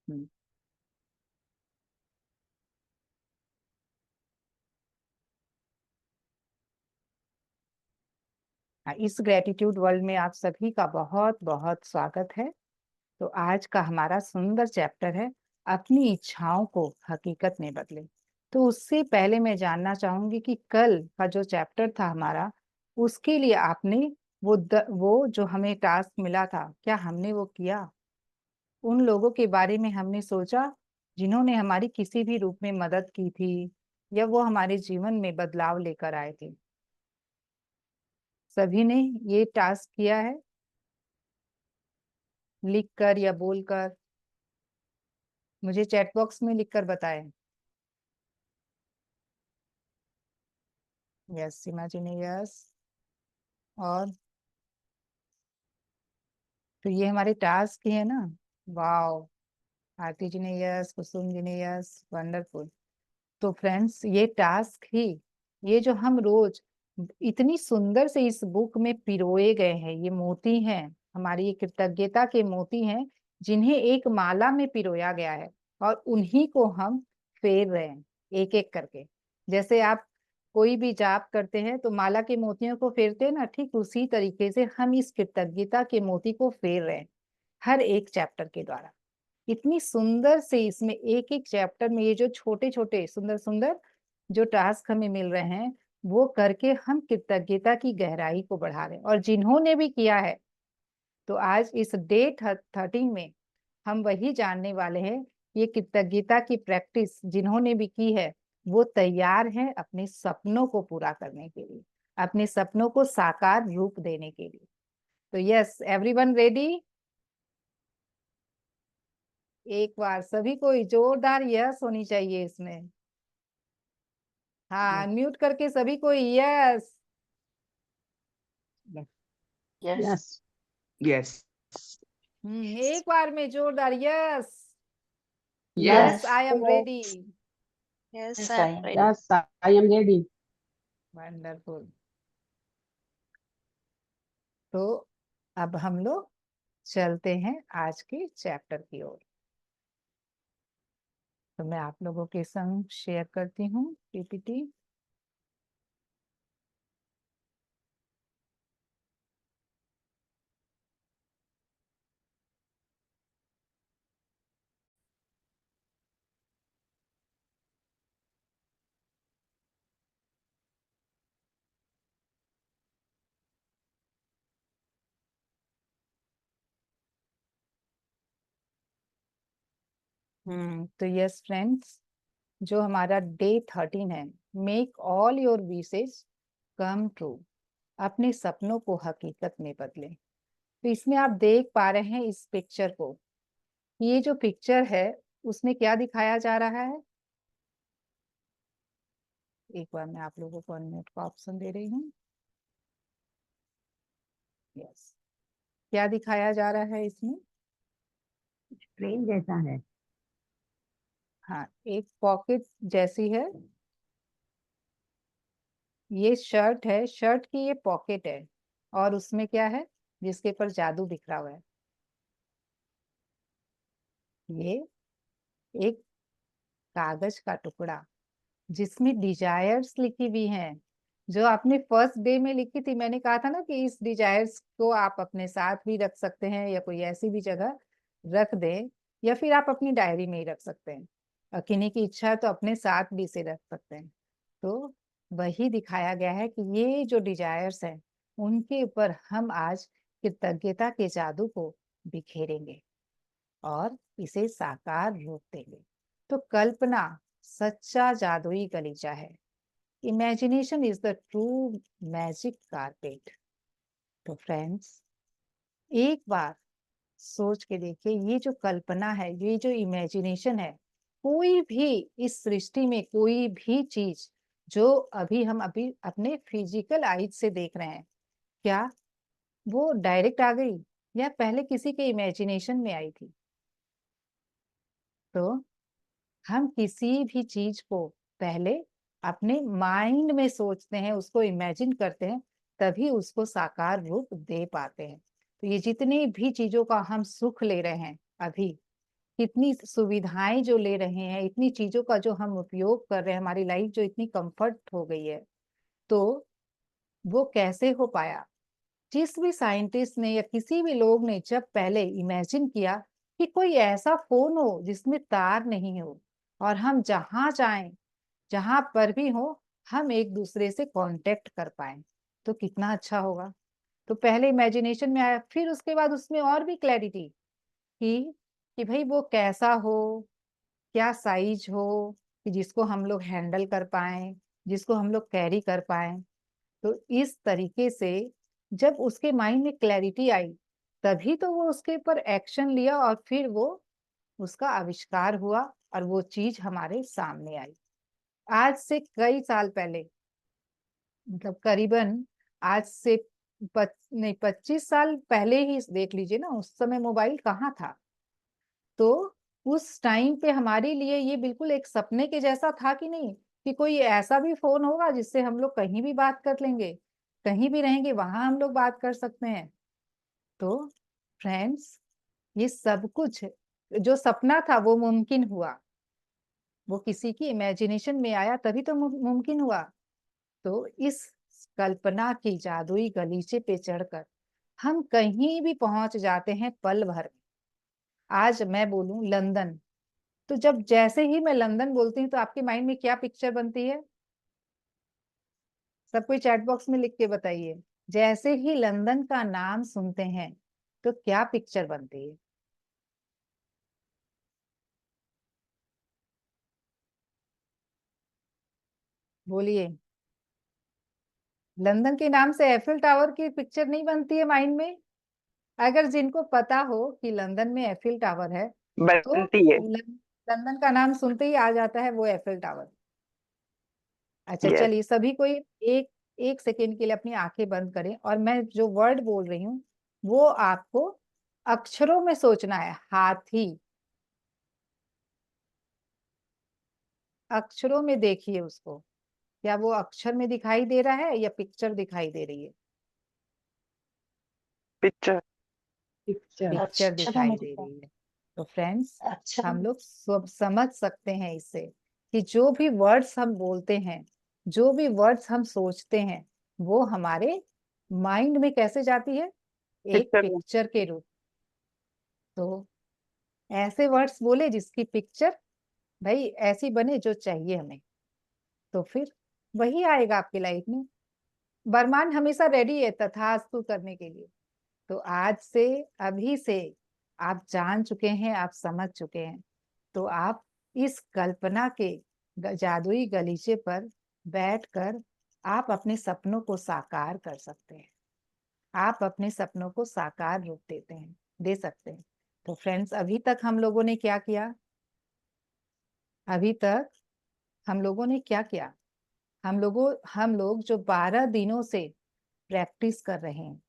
हम्म। इस gratitude world में आप सभी का बहुत बहुत स्वागत है। तो आज का हमारा सुंदर चैप्टर है, अपनी इच्छाओं को हकीकत में बदले। तो उससे पहले मैं जानना चाहूंगी कि कल का जो चैप्टर था हमारा, उसके लिए आपने वो जो हमें टास्क मिला था, क्या हमने वो किया? उन लोगों के बारे में हमने सोचा जिन्होंने हमारी किसी भी रूप में मदद की थी, या वो हमारे जीवन में बदलाव लेकर आए थे। सभी ने ये टास्क किया है, लिख कर या बोलकर? मुझे चैट बॉक्स में लिखकर बताएं। यस, सीमा जी ने यस। और तो ये हमारे टास्क ही है ना। वाओ, आरती जी ने यस, कुसुम जी ने यस, वंडरफुल। तो फ्रेंड्स, ये टास्क ही, ये जो हम रोज इतनी सुंदर से इस बुक में पिरोए गए हैं, ये मोती हैं, हमारी ये कृतज्ञता के मोती हैं, जिन्हें एक माला में पिरोया गया है, और उन्हीं को हम फेर रहे हैं एक एक करके। जैसे आप कोई भी जाप करते हैं तो माला के मोतियों को फेरते हैं ना, ठीक उसी तरीके से हम इस कृतज्ञता के मोती को फेर रहे हैं हर एक चैप्टर के द्वारा। इतनी सुंदर से इसमें एक एक चैप्टर में ये जो छोटे छोटे सुंदर सुंदर जो टास्क हमें मिल रहे हैं, वो करके हम कृतज्ञता की गहराई को बढ़ा रहे हैं। और जिन्होंने भी किया है, तो आज इस डे 13 में हम वही जानने वाले हैं। ये कृतज्ञता की प्रैक्टिस जिन्होंने भी की है, वो तैयार हैं अपने सपनों को पूरा करने के लिए, अपने सपनों को साकार रूप देने के लिए। तो यस, एवरीवन रेडी? एक बार सभी को जोरदार यस होनी चाहिए इसमें। हाँ, Yes. म्यूट करके सभी को यस। Yes. Yes. Yes. एक बार में जोरदार yes. Yes. Yes, I am ready. Yes, Yes, I I am am ready. ready. Yes, I am ready. Wonderful. तो अब हम लोग चलते हैं आज के चैप्टर की ओर। तो मैं आप लोगों के संग शेयर करती हूँ पीपीटी। तो यस फ्रेंड्स, जो हमारा डे 13 है, make all your wishes come true, अपने सपनों को हकीकत में बदलें। तो इसमें आप देख पा रहे हैं इस पिक्चर को, ये जो पिक्चर है उसमें क्या दिखाया जा रहा है? एक बार मैं आप लोगों को अनम्यूट का ऑप्शन दे रही हूँ। यस, क्या दिखाया जा रहा है इसमें? ट्रेन जैसा है। हाँ, एक पॉकेट जैसी है, ये शर्ट है, शर्ट की ये पॉकेट है, और उसमें क्या है जिसके ऊपर जादू बिखरा हुआ है? ये एक कागज का टुकड़ा जिसमें डिजायर्स लिखी हुई हैं, जो आपने फर्स्ट डे में लिखी थी। मैंने कहा था ना कि इस डिजायर्स को आप अपने साथ भी रख सकते हैं, या कोई ऐसी भी जगह रख दें, या फिर आप अपनी डायरी में ही रख सकते हैं। और किन्हीं की इच्छा है तो अपने साथ भी इसे रख सकते हैं। तो वही दिखाया गया है कि ये जो डिजायर्स हैं, उनके ऊपर हम आज कृतज्ञता के जादू को बिखेरेंगे और इसे साकार रूप देंगे। तो कल्पना सच्चा जादुई गलीचा है। Imagination is the true magic carpet. तो फ्रेंड्स, एक बार सोच के देखिए, ये जो कल्पना है, ये जो इमेजिनेशन है, कोई भी इस सृष्टि में कोई भी चीज जो अभी अपने फिजिकल आइज से देख रहे हैं, क्या वो डायरेक्ट आ गई, या पहले किसी के इमेजिनेशन में आई थी? तो हम किसी भी चीज को पहले अपने माइंड में सोचते हैं, उसको इमेजिन करते हैं, तभी उसको साकार रूप दे पाते हैं। तो ये जितनी भी चीजों का हम सुख ले रहे हैं अभी, कितनी सुविधाएं जो ले रहे हैं, इतनी चीजों का जो हम उपयोग कर रहे हैं, हमारी लाइफ जो इतनी कंफर्ट हो गई है, तो वो कैसे हो पाया? जिस भी साइंटिस्ट ने या किसी भी लोग ने जब पहले इमेजिन किया कि कोई ऐसा फोन हो जिसमें तार नहीं हो और हम जहां जाएं, जहां पर भी हो, हम एक दूसरे से कांटेक्ट कर पाए, तो कितना अच्छा होगा। तो पहले इमेजिनेशन में आया, फिर उसके बाद उसमें और भी क्लैरिटी कि भाई वो कैसा हो, क्या साइज हो, कि जिसको हम लोग हैंडल कर पाए, जिसको हम लोग कैरी कर पाए। तो इस तरीके से जब उसके माइंड में क्लैरिटी आई, तभी तो वो उसके ऊपर एक्शन लिया और फिर वो उसका आविष्कार हुआ और वो चीज हमारे सामने आई। आज से कई साल पहले, मतलब करीबन आज से नहीं 25 साल पहले ही देख लीजिए ना, उस समय मोबाइल कहाँ था। तो उस टाइम पे हमारे लिए ये बिल्कुल एक सपने के जैसा था कि नहीं, कि कोई ऐसा भी फोन होगा जिससे हम लोग कहीं भी बात कर लेंगे, कहीं भी रहेंगे वहां हम लोग बात कर सकते हैं। तो फ्रेंड्स, ये सब कुछ जो सपना था वो मुमकिन हुआ, वो किसी की इमेजिनेशन में आया तभी तो मुमकिन हुआ। तो इस कल्पना की जादुई गलीचे पे चढ़कर हम कहीं भी पहुंच जाते हैं पल भर में। आज मैं बोलूं लंदन, तो जब जैसे ही मैं लंदन बोलती हूँ तो आपके माइंड में क्या पिक्चर बनती है? सब कोई चैट बॉक्स में लिख के बताइए। जैसे ही लंदन का नाम सुनते हैं तो क्या पिक्चर बनती है? बोलिए। लंदन के नाम से एफिल टावर की पिक्चर नहीं बनती है माइंड में? अगर जिनको पता हो कि लंदन में एफिल टावर है, तो बनती है। लंदन का नाम सुनते ही आ जाता है वो एफिल टावर। अच्छा यस। चलिए, सभी कोई एक एक सेकेंड के लिए अपनी आंखें बंद करें और मैं जो वर्ड बोल रही हूँ वो आपको अक्षरों में सोचना है। हाथी, अक्षरों में देखिए उसको। क्या वो अक्षर में दिखाई दे रहा है या पिक्चर दिखाई दे रही है? पिक्चर। पिक्चर। पिक्चर अक्षरों में दिखाई दे दिखा। रही है। तो फ्रेंड्स, अक्षरों हम में। लोग सब समझ सकते हैं इससे कि जो भी वर्ड्स हम बोलते हैं, जो भी वर्ड्स हम सोचते हैं, वो हमारे माइंड में कैसे जाती है? एक पिक्चर में। पिक्चर के रूप। तो ऐसे वर्ड्स बोले जिसकी पिक्चर भाई ऐसी बने जो चाहिए हमें, तो फिर वही आएगा आपकी लाइफ में। वरमान हमेशा रेडी है तथास्तु करने के लिए। तो आज से, अभी से आप जान चुके हैं, आप समझ चुके हैं। तो आप इस कल्पना के जादुई गलीचे पर बैठकर आप अपने सपनों को साकार कर सकते हैं। आप अपने सपनों को साकार रूप देते हैं, दे सकते हैं। तो फ्रेंड्स, अभी तक हम लोगों ने क्या किया? अभी तक हम लोगों ने क्या किया? हम लोग जो 12 दिनों से प्रैक्टिस कर रहे हैं,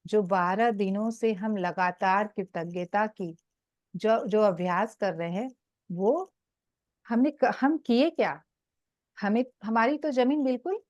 जो 12 दिनों से हम लगातार कृतज्ञता की जो जो अभ्यास कर रहे हैं, वो हम किए क्या? हमें, हमारी तो जमीन बिल्कुल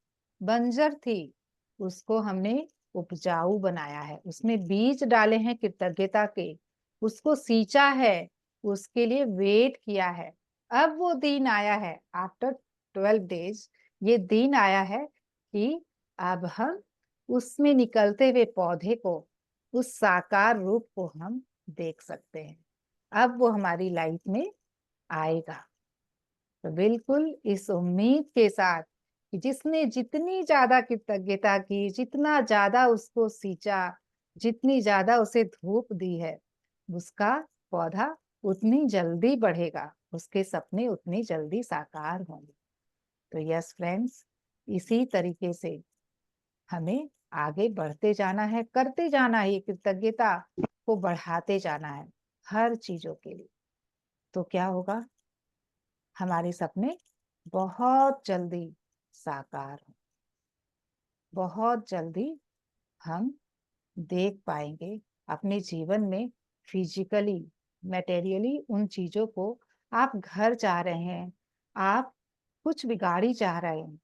बंजर थी, उसको हमने उपजाऊ बनाया है, उसमें बीज डाले हैं कृतज्ञता के, उसको सींचा है, उसके लिए वेट किया है। अब वो दिन आया है, आफ्टर 12 डेज ये दिन आया है कि अब हम उसमें निकलते हुए पौधे को, उस साकार रूप को हम देख सकते हैं। अब वो हमारी लाइफ में आएगा। तो बिल्कुल इस उम्मीद के साथ कि जिसने जितनी ज्यादा कृतज्ञता की, जितना ज्यादा उसको सींचा, जितनी ज्यादा उसे धूप दी है, उसका पौधा उतनी जल्दी बढ़ेगा, उसके सपने उतनी जल्दी साकार होंगे। तो यस फ्रेंड्स, इसी तरीके से हमें आगे बढ़ते जाना है, करते जाना है, कृतज्ञता को बढ़ाते जाना है हर चीजों के लिए। तो क्या होगा? हमारे सपने बहुत जल्दी साकार हो, बहुत जल्दी हम देख पाएंगे अपने जीवन में फिजिकली, मटेरियली उन चीजों को। आप घर चाह रहे हैं, आप कुछ भी गाड़ी चाह रहे हैं,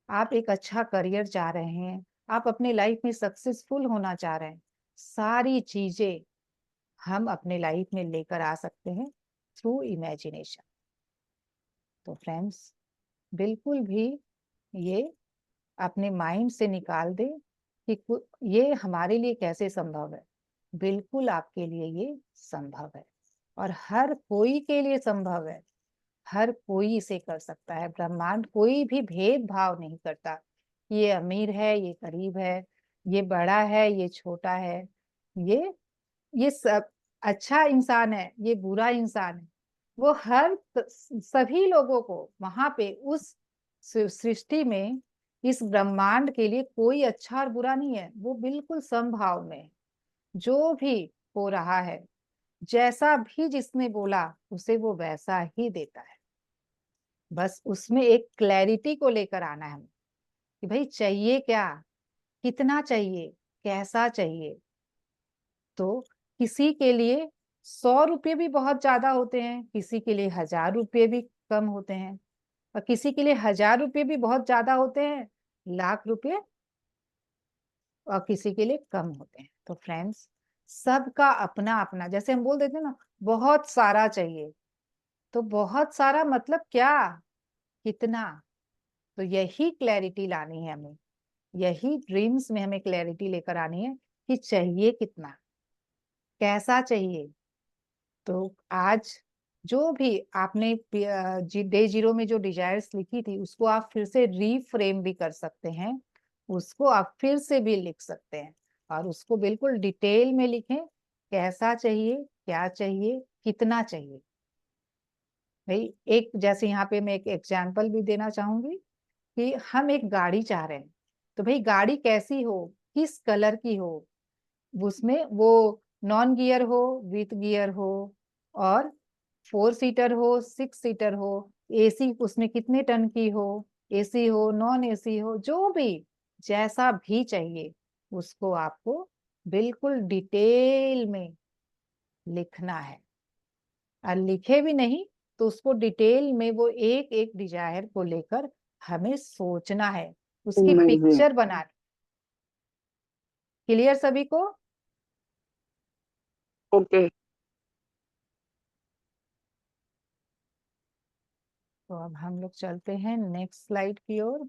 आप एक अच्छा करियर चाह रहे हैं, आप अपने लाइफ में सक्सेसफुल होना चाह रहे हैं, सारी चीजें हम अपने लाइफ में लेकर आ सकते हैं थ्रू इमेजिनेशन। तो फ्रेंड्स बिल्कुल भी ये अपने माइंड से निकाल दे कि ये हमारे लिए कैसे संभव है। बिल्कुल आपके लिए ये संभव है और हर कोई के लिए संभव है। हर कोई इसे कर सकता है। ब्रह्मांड कोई भी भेदभाव नहीं करता। ये अमीर है, ये गरीब है, ये बड़ा है, ये छोटा है, ये सब अच्छा इंसान है, ये बुरा इंसान है। वो हर सभी लोगों को वहां पे उस सृष्टि में, इस ब्रह्मांड के लिए कोई अच्छा और बुरा नहीं है। वो बिल्कुल समभाव में है। जो भी हो रहा है, जैसा भी जिसने बोला उसे वो वैसा ही देता है। बस उसमें एक क्लैरिटी को लेकर आना है हमें कि भाई चाहिए क्या, कितना चाहिए, कैसा चाहिए। तो किसी के लिए 100 रुपये भी बहुत ज्यादा होते हैं, किसी के लिए 1000 रुपये भी कम होते हैं, और किसी के लिए 1000 रुपये भी बहुत ज्यादा होते हैं, लाख रुपये और किसी के लिए कम होते हैं। तो फ्रेंड्स सबका अपना अपना, जैसे हम बोल देते हैं ना, बहुत सारा चाहिए। तो बहुत सारा मतलब क्या, कितना। तो यही क्लैरिटी लानी है हमें, यही ड्रीम्स में हमें क्लैरिटी लेकर आनी है कि चाहिए कितना, कैसा चाहिए। तो आज जो भी आपने डे 0 में जो डिजायर्स लिखी थी, उसको आप फिर से रीफ्रेम भी कर सकते हैं, उसको आप फिर से भी लिख सकते हैं और उसको बिल्कुल डिटेल में लिखें। कैसा चाहिए, क्या चाहिए, कितना चाहिए। भाई एक जैसे यहाँ पे मैं एक एग्जांपल भी देना चाहूंगी कि हम एक गाड़ी चाह रहे हैं। तो भाई गाड़ी कैसी हो, किस कलर की हो, उसमें वो नॉन गियर हो, विथ गियर हो, और 4 सीटर हो, 6 सीटर हो, एसी उसमें कितने टन की हो, एसी हो, नॉन एसी हो, जो भी जैसा भी चाहिए उसको आपको बिल्कुल डिटेल में लिखना है। और लिखे भी नहीं तो उसको डिटेल में वो एक एक डिजायर को लेकर हमें सोचना है, उसकी पिक्चर बनानी। क्लियर सभी को? ओके। तो अब हम लोग चलते हैं नेक्स्ट स्लाइड की ओर।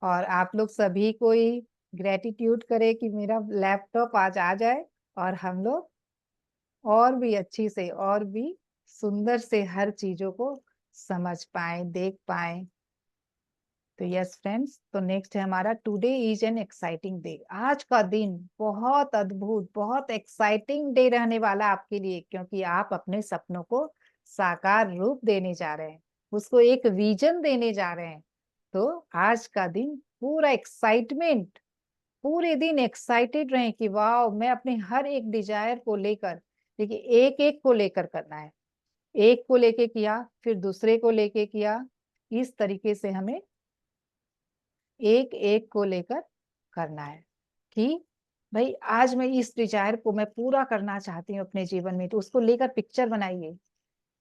और आप लोग सभी कोई ग्रेटिट्यूड करे कि मेरा लैपटॉप आज आ जाए और हम लोग और भी अच्छी से और भी सुंदर से हर चीजों को समझ पाए, देख पाए। तो यस फ्रेंड्स, तो नेक्स्ट है हमारा today is an exciting day. आज का दिन बहुत अद्भुत, बहुत एक्साइटिंग डे रहने वाला आपके लिए, क्योंकि आप अपने सपनों को साकार रूप देने जा रहे हैं, उसको एक विजन देने जा रहे हैं। तो आज का दिन पूरा एक्साइटमेंट, पूरे दिन एक्साइटेड रहें कि वाह मैं अपने हर एक डिजायर को लेकर, देखिए एक एक को लेकर करना है। एक को लेके किया, फिर दूसरे को लेके किया, इस तरीके से हमें एक एक को लेकर करना है कि भाई आज मैं इस डिजायर को मैं पूरा करना चाहती हूँ अपने जीवन में। तो उसको लेकर पिक्चर बनाइए,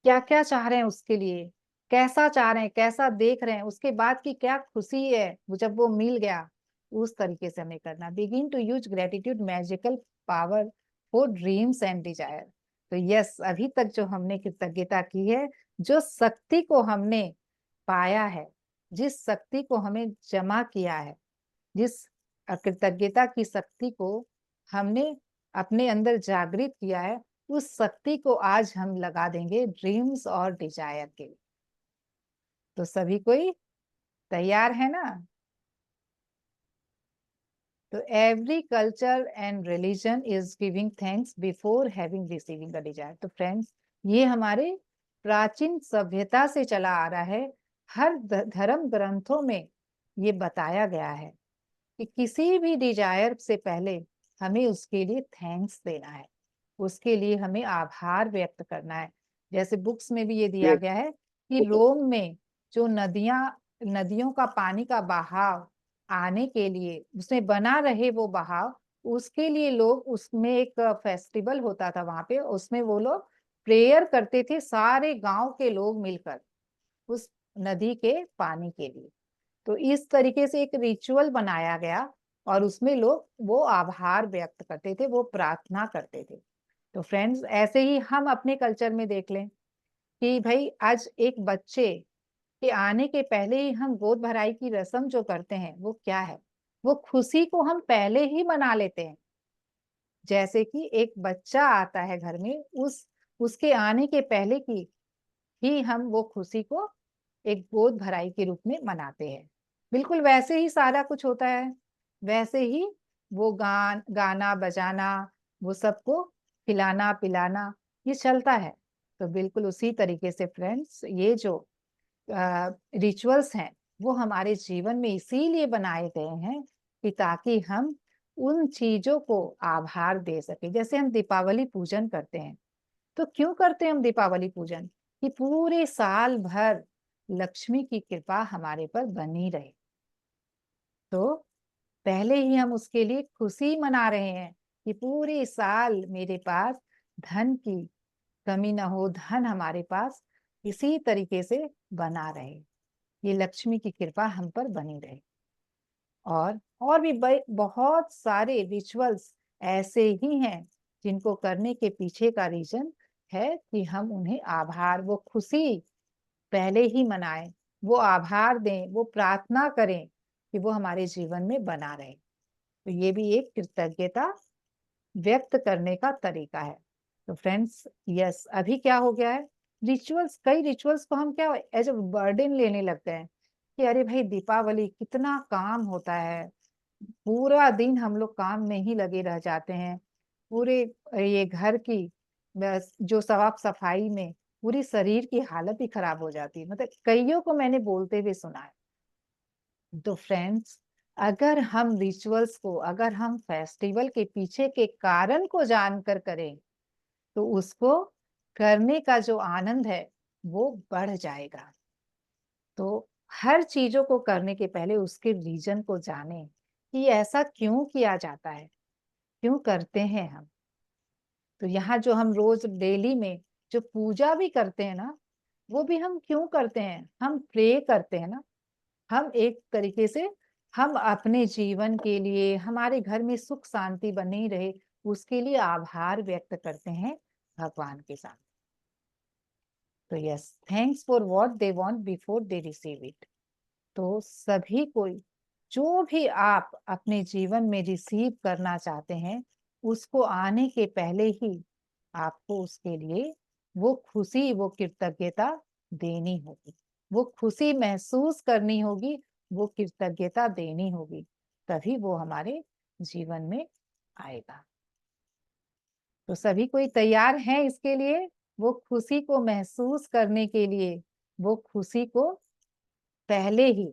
क्या क्या चाह रहे हैं उसके लिए, कैसा चाह रहे हैं, कैसा देख रहे हैं, उसके बाद की क्या खुशी है वो जब वो मिल गया। उस तरीके से हमें करना। Begin to use gratitude magical power for dreams and desire. तो यस, अभी तक जो हमने कृतज्ञता की है, जो शक्ति को हमने पाया है, जिस शक्ति को हमें जमा किया है, जिस कृतज्ञता की शक्ति को हमने अपने अंदर जागृत किया है, उस शक्ति को आज हम लगा देंगे ड्रीम्स और डिजायर के लिए। तो सभी कोई तैयार है ना? तो every culture and religion is giving thanks before having receiving a desire. तो फ्रेंड्स ये हमारे प्राचीन सभ्यता से चला आ रहा है। हर धर्म ग्रंथों में ये बताया गया है कि किसी भी डिजायर से पहले हमें उसके लिए थैंक्स देना है, उसके लिए हमें आभार व्यक्त करना है। जैसे बुक्स में भी ये दिया गया है कि रोम में जो नदियों का पानी का बहाव आने के लिए, उसमें बना रहे वो बहाव, उसके लिए लोग, उसमें एक फेस्टिवल होता था वहां पे, उसमें वो लोग प्रेयर करते थे सारे गांव के लोग मिलकर उस नदी के पानी के लिए। तो इस तरीके से एक रिचुअल बनाया गया और उसमें लोग वो आभार व्यक्त करते थे, वो प्रार्थना करते थे। तो फ्रेंड्स, ऐसे ही हम अपने कल्चर में देख लें कि भाई आज एक बच्चे के आने के पहले ही हम गोद भराई की रस्म जो करते हैं वो क्या है, वो खुशी को हम पहले ही मना लेते हैं। जैसे कि एक बच्चा आता है घर में, उसके आने के पहले की ही हम वो खुशी को एक गोद भराई के रूप में मनाते हैं। बिल्कुल वैसे ही सारा कुछ होता है, वैसे ही वो गाना बजाना, वो सबको खिलाना पिलाना, ये चलता है। तो बिल्कुल उसी तरीके से फ्रेंड्स, ये जो रिचुअल्स हैं वो हमारे जीवन में इसीलिए बनाए गए हैं कि ताकि हम उन चीजों को आभार दे सके। जैसे हम दीपावली पूजन करते हैं, तो क्यों करते हैं हम दीपावली पूजन? कि पूरे साल भर लक्ष्मी की कृपा हमारे पर बनी रहे। तो पहले ही हम उसके लिए खुशी मना रहे हैं कि पूरे साल मेरे पास धन की कमी ना हो, धन हमारे पास इसी तरीके से बना रहे, ये लक्ष्मी की कृपा हम पर बनी रहे। और भी बहुत सारे रिचुअल्स ऐसे ही हैं जिनको करने के पीछे का रीजन है कि हम उन्हें आभार, वो खुशी पहले ही मनाएं, वो आभार दें, वो प्रार्थना करें कि वो हमारे जीवन में बना रहे। तो ये भी एक कृतज्ञता व्यक्त करने का तरीका है। तो फ्रेंड्स, यस, अभी क्या हो गया है, रिचुअल्स, कई रिचुअल्स को हम क्या एज अ बर्डन लेने लग गए हैं कि अरे भाई दीपावली कितना काम होता है, पूरा दिन हम लोग काम में ही लगे रह जाते हैं, पूरे ये घर की बस जो साफ सफाई में पूरी शरीर की हालत ही खराब हो जाती है, मतलब कईयों को मैंने बोलते हुए सुना है। तो फ्रेंड्स, अगर हम रिचुअल्स को, अगर हम फेस्टिवल के पीछे के कारण को जानकर करें तो उसको करने का जो आनंद है वो बढ़ जाएगा। तो हर चीजों को करने के पहले उसके रीजन को जानें कि ऐसा क्यों किया जाता है, क्यों करते हैं हम। तो यहाँ जो हम रोज डेली में जो पूजा भी करते हैं ना, वो भी हम क्यों करते हैं? हम प्रे करते हैं ना, हम एक तरीके से हम अपने जीवन के लिए, हमारे घर में सुख शांति बनी रहे, उसके लिए आभार व्यक्त करते हैं भगवान के साथ। तो yes, thanks for what they want before they receive it. तो सभी कोई जो भी आप अपने जीवन में रिसीव करना चाहते हैं, उसको आने के पहले ही आपको उसके लिए वो खुशी, वो कृतज्ञता देनी होगी, वो खुशी महसूस करनी होगी, वो कृतज्ञता देनी होगी, तभी वो हमारे जीवन में आएगा। तो सभी कोई तैयार है इसके लिए, वो खुशी को महसूस करने के लिए, वो खुशी को पहले ही,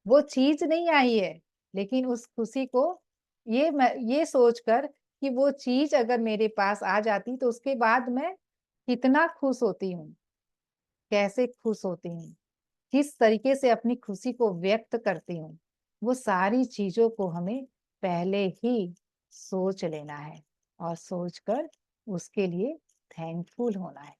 वो चीज नहीं आई है लेकिन उस खुशी को ये सोचकर कि वो चीज अगर मेरे पास आ जाती तो उसके बाद मैं कितना खुश होती हूँ, कैसे खुश होती हूँ, किस तरीके से अपनी खुशी को व्यक्त करती हूँ, वो सारी चीजों को हमें पहले ही सोच लेना है और सोचकर उसके लिए थैंकफुल होना है।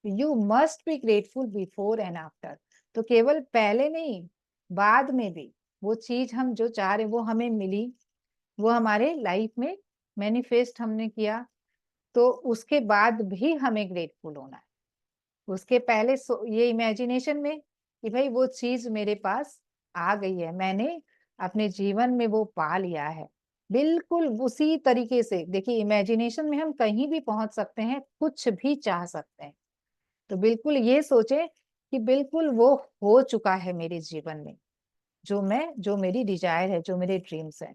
You must be grateful before and after. तो केवल पहले नहीं, बाद में भी वो चीज हम जो चाह रहे वो हमें मिली, वो हमारे लाइफ में मैनिफेस्ट हमने किया, तो उसके बाद भी हमें ग्रेटफुल होना है। उसके पहले ये इमेजिनेशन में कि भाई वो चीज मेरे पास आ गई है, मैंने अपने जीवन में वो पा लिया है। बिल्कुल उसी तरीके से देखिए, इमेजिनेशन में हम कहीं भी पहुंच सकते हैं, कुछ भी चाह सकते हैं। तो बिल्कुल ये सोचे कि बिल्कुल वो हो चुका है मेरे जीवन में, जो मेरी डिजायर है, जो मेरे ड्रीम्स हैं,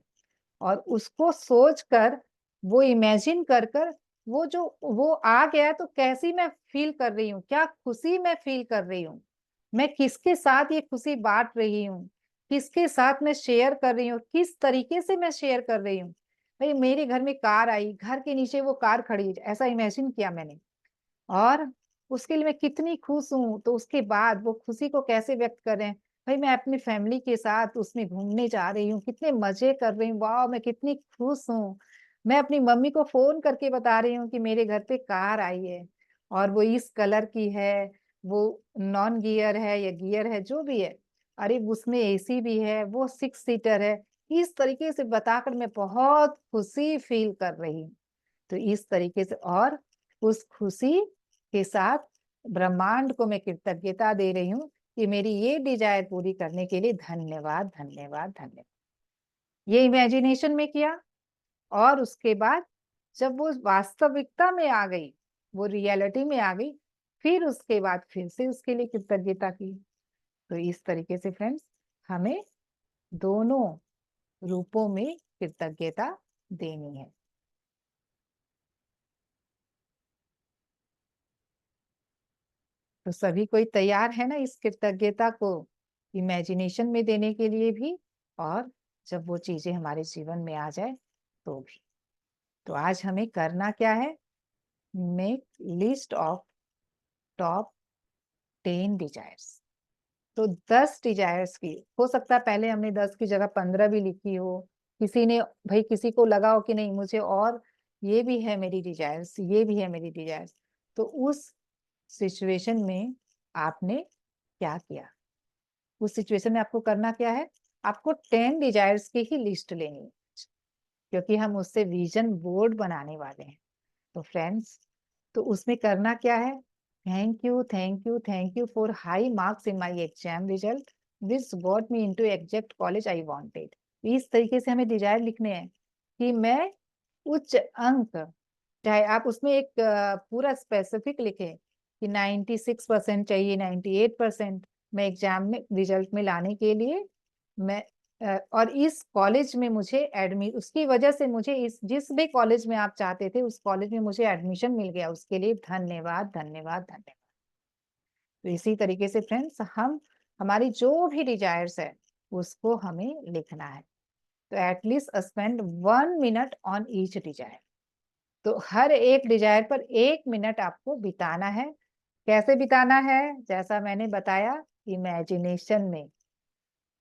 और उसको सोचकर, वो इमेजिन कर कर, वो आ गया तो कैसी मैं फील कर रही हूँ, क्या खुशी मैं फील कर रही हूँ, मैं किसके साथ ये खुशी बांट रही हूँ, किसके साथ मैं शेयर कर रही हूँ, किस तरीके से मैं शेयर कर रही हूँ। भाई मेरे घर में कार आई, घर के नीचे वो कार खड़ी, ऐसा इमेजिन किया मैंने, और उसके लिए मैं कितनी खुश हूँ। तो उसके बाद वो खुशी को कैसे व्यक्त करें, भाई मैं अपनी फैमिली के साथ उसमें घूमने जा रही हूँ, कितने मजे कर रही हूँ, वाह मैं कितनी खुश हूँ। मैं अपनी मम्मी को फोन करके बता रही हूँ कि मेरे घर पे कार आई है और वो इस कलर की है, वो नॉन गियर है या गियर है, जो भी है, अरे उसमें एसी भी है, वो 6 सीटर है, इस तरीके से बताकर मैं बहुत खुशी फील कर रही हूँ। तो इस तरीके से, और उस खुशी के साथ ब्रह्मांड को मैं कृतज्ञता दे रही हूँ कि मेरी ये डिजायर पूरी करने के लिए धन्यवाद, धन्यवाद, धन्यवाद। ये इमेजिनेशन में किया, और उसके बाद जब वो वास्तविकता में आ गई, वो रियलिटी में आ गई, फिर उसके बाद फिर से उसके लिए कृतज्ञता की। तो इस तरीके से फ्रेंड्स, हमें दोनों रूपों में कृतज्ञता देनी है। तो सभी कोई तैयार है ना इस कृतज्ञता को इमेजिनेशन में देने के लिए भी, और जब वो चीजें हमारे जीवन में आ जाए तो भी। तो आज हमें करना क्या है? Make list of top 10 desires. तो 10 डिजायर्स की, हो सकता है पहले हमने 10 की जगह 15 भी लिखी हो, किसी ने, भाई किसी को लगा हो कि नहीं मुझे और ये भी है मेरी डिजायर्स, ये भी है मेरी डिजायर्स। तो उस सिचुएशन में आपने क्या किया? उस सिचुएशन में आपको करना क्या है? आपको 10 डिजायर्स की ही लिस्ट लेनी है, क्योंकि हम उससे विजन बोर्ड बनाने वाले हैं। तो फ्रेंड्स, तो उसमें करना क्या है? Thank you, thank you, thank you for high marks in my exam result which got me into exact college I wanted. इस तरीके से हमें डिजायर लिखने हैं कि मैं उच्च अंक, चाहे आप उसमें एक पूरा स्पेसिफिक लिखें कि 96% चाहिए, 98% मैं एग्जाम में रिजल्ट में लाने के लिए, मैं और इस कॉलेज में मुझे उसकी वजह से मुझे इस जिस भी कॉलेज में आप चाहते थे उस कॉलेज में मुझे एडमिशन मिल गया, उसके लिए धन्यवाद, धन्यवाद, धन्यवाद। तो इसी तरीके से फ्रेंड्स, हम हमारी जो भी डिजायर्स है उसको हमें लिखना है। तो at least spend 1 minute on each desire. तो हर एक डिजायर पर 1 मिनट आपको बिताना है। कैसे बिताना है? जैसा मैंने बताया, इमेजिनेशन में,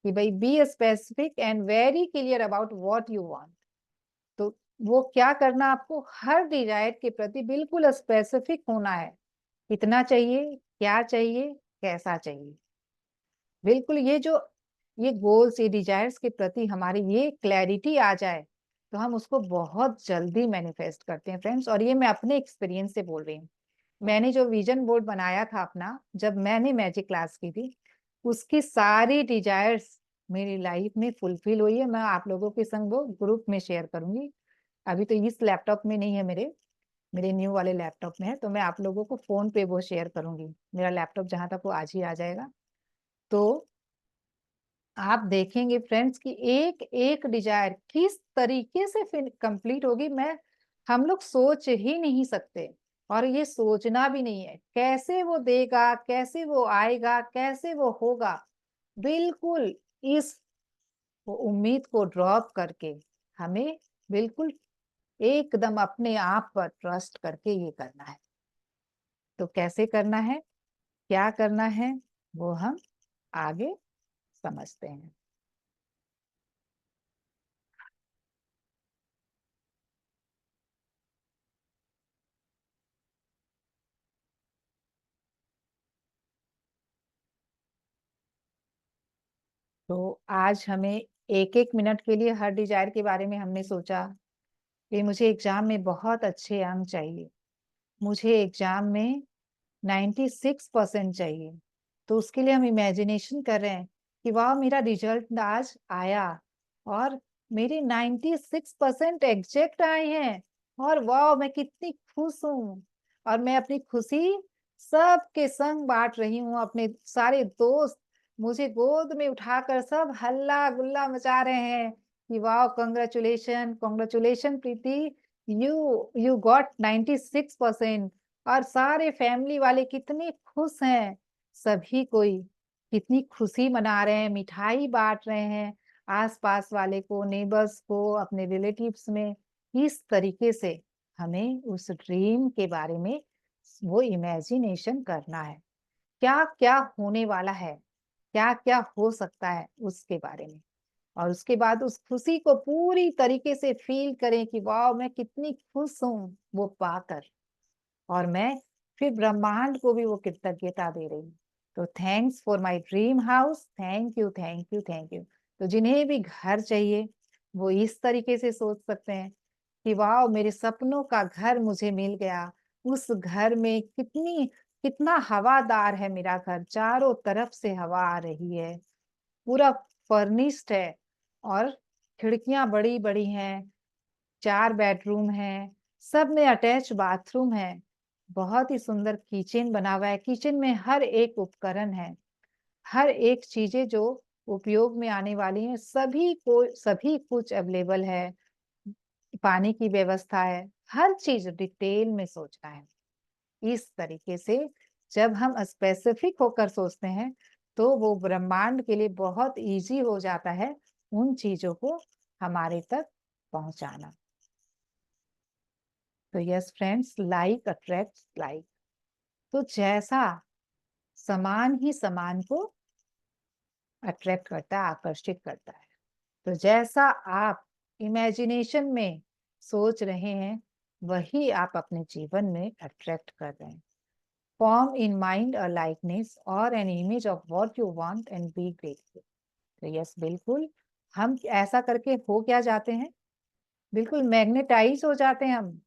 कि भाई be specific and very clear about what you want. तो वो क्या करना, आपको हर डिजायर के प्रति बिल्कुल स्पेसिफिक होना है। कितना चाहिए, क्या चाहिए, कैसा चाहिए। बिल्कुल ये गोल्स, ये डिजायर्स के प्रति हमारी ये क्लैरिटी आ जाए तो हम उसको बहुत जल्दी मैनिफेस्ट करते हैं फ्रेंड्स। और ये मैं अपने एक्सपीरियंस से बोल रही हूँ। मैंने जो विजन बोर्ड बनाया था अपना, जब मैंने मैजिक क्लास की थी, उसकी सारी डिजायर्स मेरी लाइफ में फुलफिल हुई है। मैं आप लोगों के संग वो ग्रुप में शेयर करूंगी। अभी तो इस लैपटॉप में नहीं है, मेरे मेरे न्यू वाले लैपटॉप में है, तो मैं आप लोगों को फोन पे वो शेयर करूंगी। मेरा लैपटॉप जहां तक वो आज ही आ जाएगा, तो आप देखेंगे फ्रेंड्स कि एक एक डिजायर किस तरीके से फिर कंप्लीट होगी, मैं हम लोग सोच ही नहीं सकते। और ये सोचना भी नहीं है कैसे वो देगा, कैसे वो आएगा, कैसे वो होगा। बिल्कुल इस उम्मीद को ड्रॉप करके हमें बिल्कुल एकदम अपने आप पर ट्रस्ट करके ये करना है। तो कैसे करना है, क्या करना है, वो हम आगे समझते हैं। तो आज हमें एक एक मिनट के लिए हर डिजायर के बारे में हमने सोचा कि मुझे एग्जाम में बहुत अच्छे अंक चाहिए, मुझे एग्जाम में 96% चाहिए। तो उसके लिए हम इमेजिनेशन कर रहे हैं कि वाह मेरा रिजल्ट आज आया और मेरे 96% एग्जैक्ट आए हैं, और वाह मैं कितनी खुश हूँ। और मैं अपनी खुशी सबके संग बांट रही हूँ। अपने सारे दोस्त मुझे गोद में उठाकर सब हल्ला गुल्ला मचा रहे हैं कि वाह congratulation, congratulation Preeti, you you got 96%। और सारे फैमिली वाले कितने खुश हैं, सभी कोई कितनी खुशी मना रहे हैं, मिठाई बांट रहे हैं आस पास वाले को, नेबर्स को, अपने रिलेटिव्स में। इस तरीके से हमें उस ड्रीम के बारे में वो इमेजिनेशन करना है, क्या क्या होने वाला है, क्या क्या हो सकता है उसके बारे में। और उसके बाद उस खुशी को पूरी तरीके से फील करें कि वाह मैं कितनी खुश हूँ वो पाकर। और मैं फिर ब्रह्मांड को भी वो कृतज्ञता दे रही हूँ। तो thanks for my dream house, thank you, thank you, thank you. तो जिन्हें भी घर चाहिए वो इस तरीके से सोच सकते हैं कि वाह, मेरे सपनों का घर मुझे मिल गया। उस घर में कितना हवादार है मेरा घर, चारों तरफ से हवा आ रही है, पूरा फर्निश्ड है और खिड़कियां बड़ी बड़ी हैं, 4 बेडरूम हैं, सब में अटैच बाथरूम है, बहुत ही सुंदर किचन बना हुआ है। किचन में हर एक उपकरण है, हर एक चीजें जो उपयोग में आने वाली हैं सभी कुछ अवेलेबल है। पानी की व्यवस्था है, हर चीज डिटेल में सोचना है। इस तरीके से जब हम स्पेसिफिक होकर सोचते हैं तो वो ब्रह्मांड के लिए बहुत इजी हो जाता है उन चीजों को हमारे तक पहुंचाना। तो yes friends, like attracts like. तो जैसा समान ही समान को अट्रैक्ट करता है, आकर्षित करता है। तो जैसा आप इमेजिनेशन में सोच रहे हैं वही आप अपने जीवन में अट्रैक्ट कर रहे हैं। Form in mind a likeness और an image of what you want and be grateful. तो यस, बिल्कुल हम ऐसा करके हो क्या जाते हैं, बिल्कुल मैग्नेटाइज हो जाते हैं हम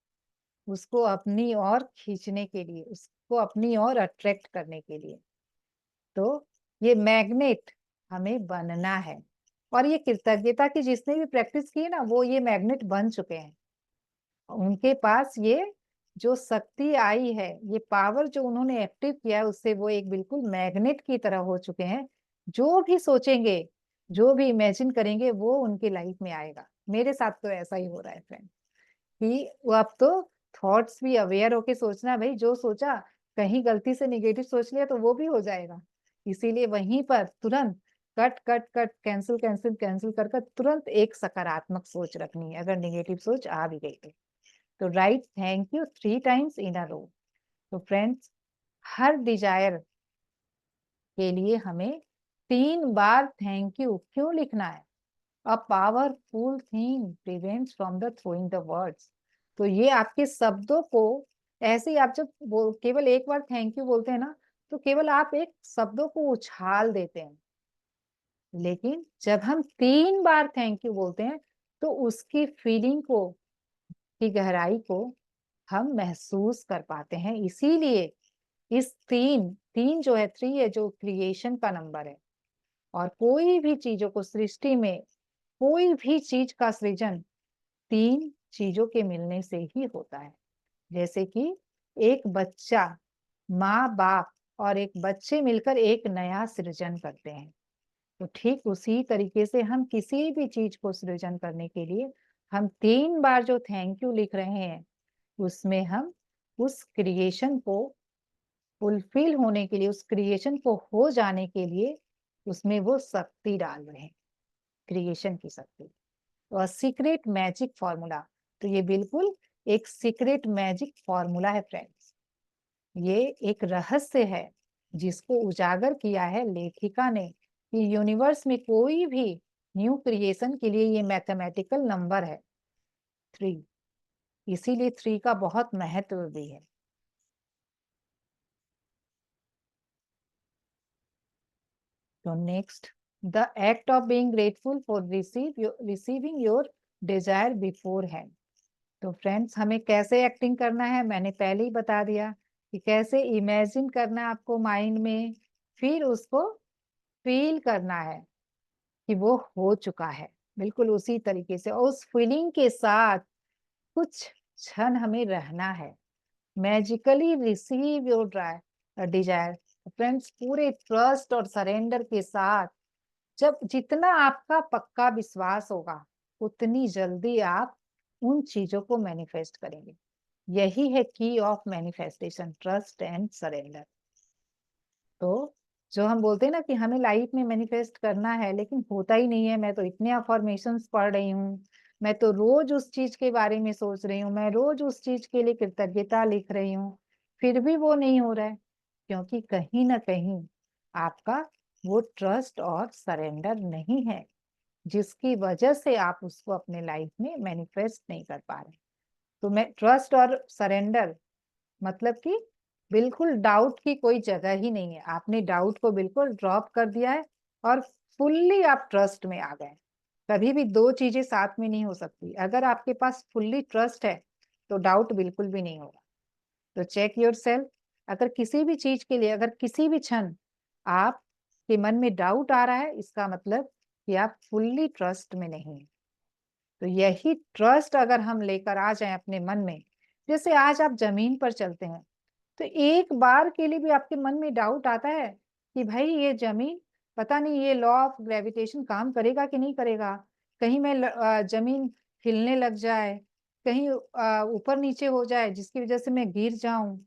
उसको अपनी ओर खींचने के लिए, उसको अपनी ओर अट्रैक्ट करने के लिए। तो ये मैग्नेट हमें बनना है। और ये कृतज्ञता की जिसने भी प्रैक्टिस की है ना, वो ये मैग्नेट बन चुके हैं। उनके पास ये जो शक्ति आई है, ये पावर जो उन्होंने एक्टिव किया है, उससे वो एक बिल्कुल मैग्नेट की तरह हो चुके हैं। जो भी सोचेंगे, जो भी इमेजिन करेंगे, वो उनकी लाइफ में आएगा। मेरे साथ तो ऐसा ही हो रहा है फ्रेंड, कि वो अब तो थॉट्स भी अवेयर होके सोचना, भाई जो सोचा कहीं गलती से निगेटिव सोच लिया तो वो भी हो जाएगा। इसीलिए वहीं पर तुरंत cut cut cut, cancel cancel cancel कर तुरंत एक सकारात्मक सोच रखनी है अगर निगेटिव सोच आ भी गई तो right thank you 3 times in a row. तो फ्रेंड्स, हर डिजायर के लिए हमें 3 बार थैंक यू क्यों लिखना है? A powerful thing prevents from the throwing the words. तो ये आपके शब्दों को, ऐसे ही आप जब केवल एक बार थैंक यू बोलते हैं ना, तो केवल आप एक शब्दों को उछाल देते हैं। लेकिन जब हम 3 बार थैंक यू बोलते हैं तो उसकी फीलिंग को, की गहराई को हम महसूस कर पाते हैं। इसीलिए इस तीन तीन जो है, 3 है, जो क्रिएशन का नंबर है। और कोई भी चीजों को सृष्टि में, कोई भी चीज का सृजन 3 चीजों के मिलने से ही होता है। जैसे कि एक बच्चा, माँ बाप और एक बच्चे मिलकर एक नया सृजन करते हैं। तो ठीक उसी तरीके से हम किसी भी चीज को सृजन करने के लिए हम 3 बार जो थैंक यू लिख रहे हैं, उसमें हम उस क्रिएशन को फुलफिल होने के लिए, उस क्रिएशन को हो जाने के लिए उसमें वो शक्ति डाल रहे हैं, क्रिएशन की शक्ति। और सीक्रेट मैजिक फॉर्मूला, तो ये बिल्कुल एक सीक्रेट मैजिक फॉर्मूला है फ्रेंड्स। ये एक रहस्य है जिसको उजागर किया है लेखिका ने, कि यूनिवर्स में कोई भी न्यू क्रिएशन के लिए ये मैथमेटिकल नंबर है 3। इसीलिए 3 का बहुत महत्व भी है। So next, the act of being grateful for receiving your desire beforehand. तो फ्रेंड्स, हमें कैसे एक्टिंग करना है मैंने पहले ही बता दिया, कि कैसे इमेजिन करना है आपको माइंड में, फिर उसको फील करना है कि वो हो चुका है। बिल्कुल उसी तरीके से, और उस फीलिंग के साथ कुछ क्षण हमें रहना है। Magically receive your desire. Friends, पूरे ट्रस्ट और सरेंडर के साथ, जब जितना आपका पक्का विश्वास होगा उतनी जल्दी आप उन चीजों को मैनिफेस्ट करेंगे। यही है की of manifestation, trust and surrender. तो जो हम बोलते हैं ना कि हमें लाइफ में मैनिफेस्ट करना है लेकिन होता ही नहीं है, मैं तो इतने अफर्मेशंस पढ़ रही हूँ, मैं तो रोज उस चीज के बारे में सोच रही हूँ, मैं रोज उस चीज के लिए कृतज्ञता लिख रही हूँ, फिर भी वो नहीं हो रहा है, क्योंकि कहीं ना कहीं आपका वो ट्रस्ट और सरेंडर नहीं है, जिसकी वजह से आप उसको अपने लाइफ में मैनिफेस्ट नहीं कर पा रहे। तो मैं ट्रस्ट और सरेंडर मतलब कि बिल्कुल डाउट की कोई जगह ही नहीं है। आपने डाउट को बिल्कुल ड्रॉप कर दिया है और फुल्ली आप ट्रस्ट में आ गए। कभी भी दो चीजें साथ में नहीं हो सकती। अगर आपके पास फुल्ली ट्रस्ट है तो डाउट बिल्कुल भी नहीं होगा। तो चेक योर सेल्फ। अगर किसी भी चीज के लिए, अगर किसी भी क्षण आपके मन में डाउट आ रहा है, इसका मतलब कि आप फुल्ली ट्रस्ट में नहीं है। तो यही ट्रस्ट अगर हम लेकर आ जाएं अपने मन में, जैसे आज आप जमीन पर चलते हैं तो एक बार के लिए भी आपके मन में डाउट आता है कि भाई ये जमीन, पता नहीं ये लॉ ऑफ ग्रेविटेशन काम करेगा कि नहीं करेगा, कहीं मैं जमीन हिलने लग जाए, कहीं ऊपर नीचे हो जाए जिसकी वजह से मैं गिर जाऊं।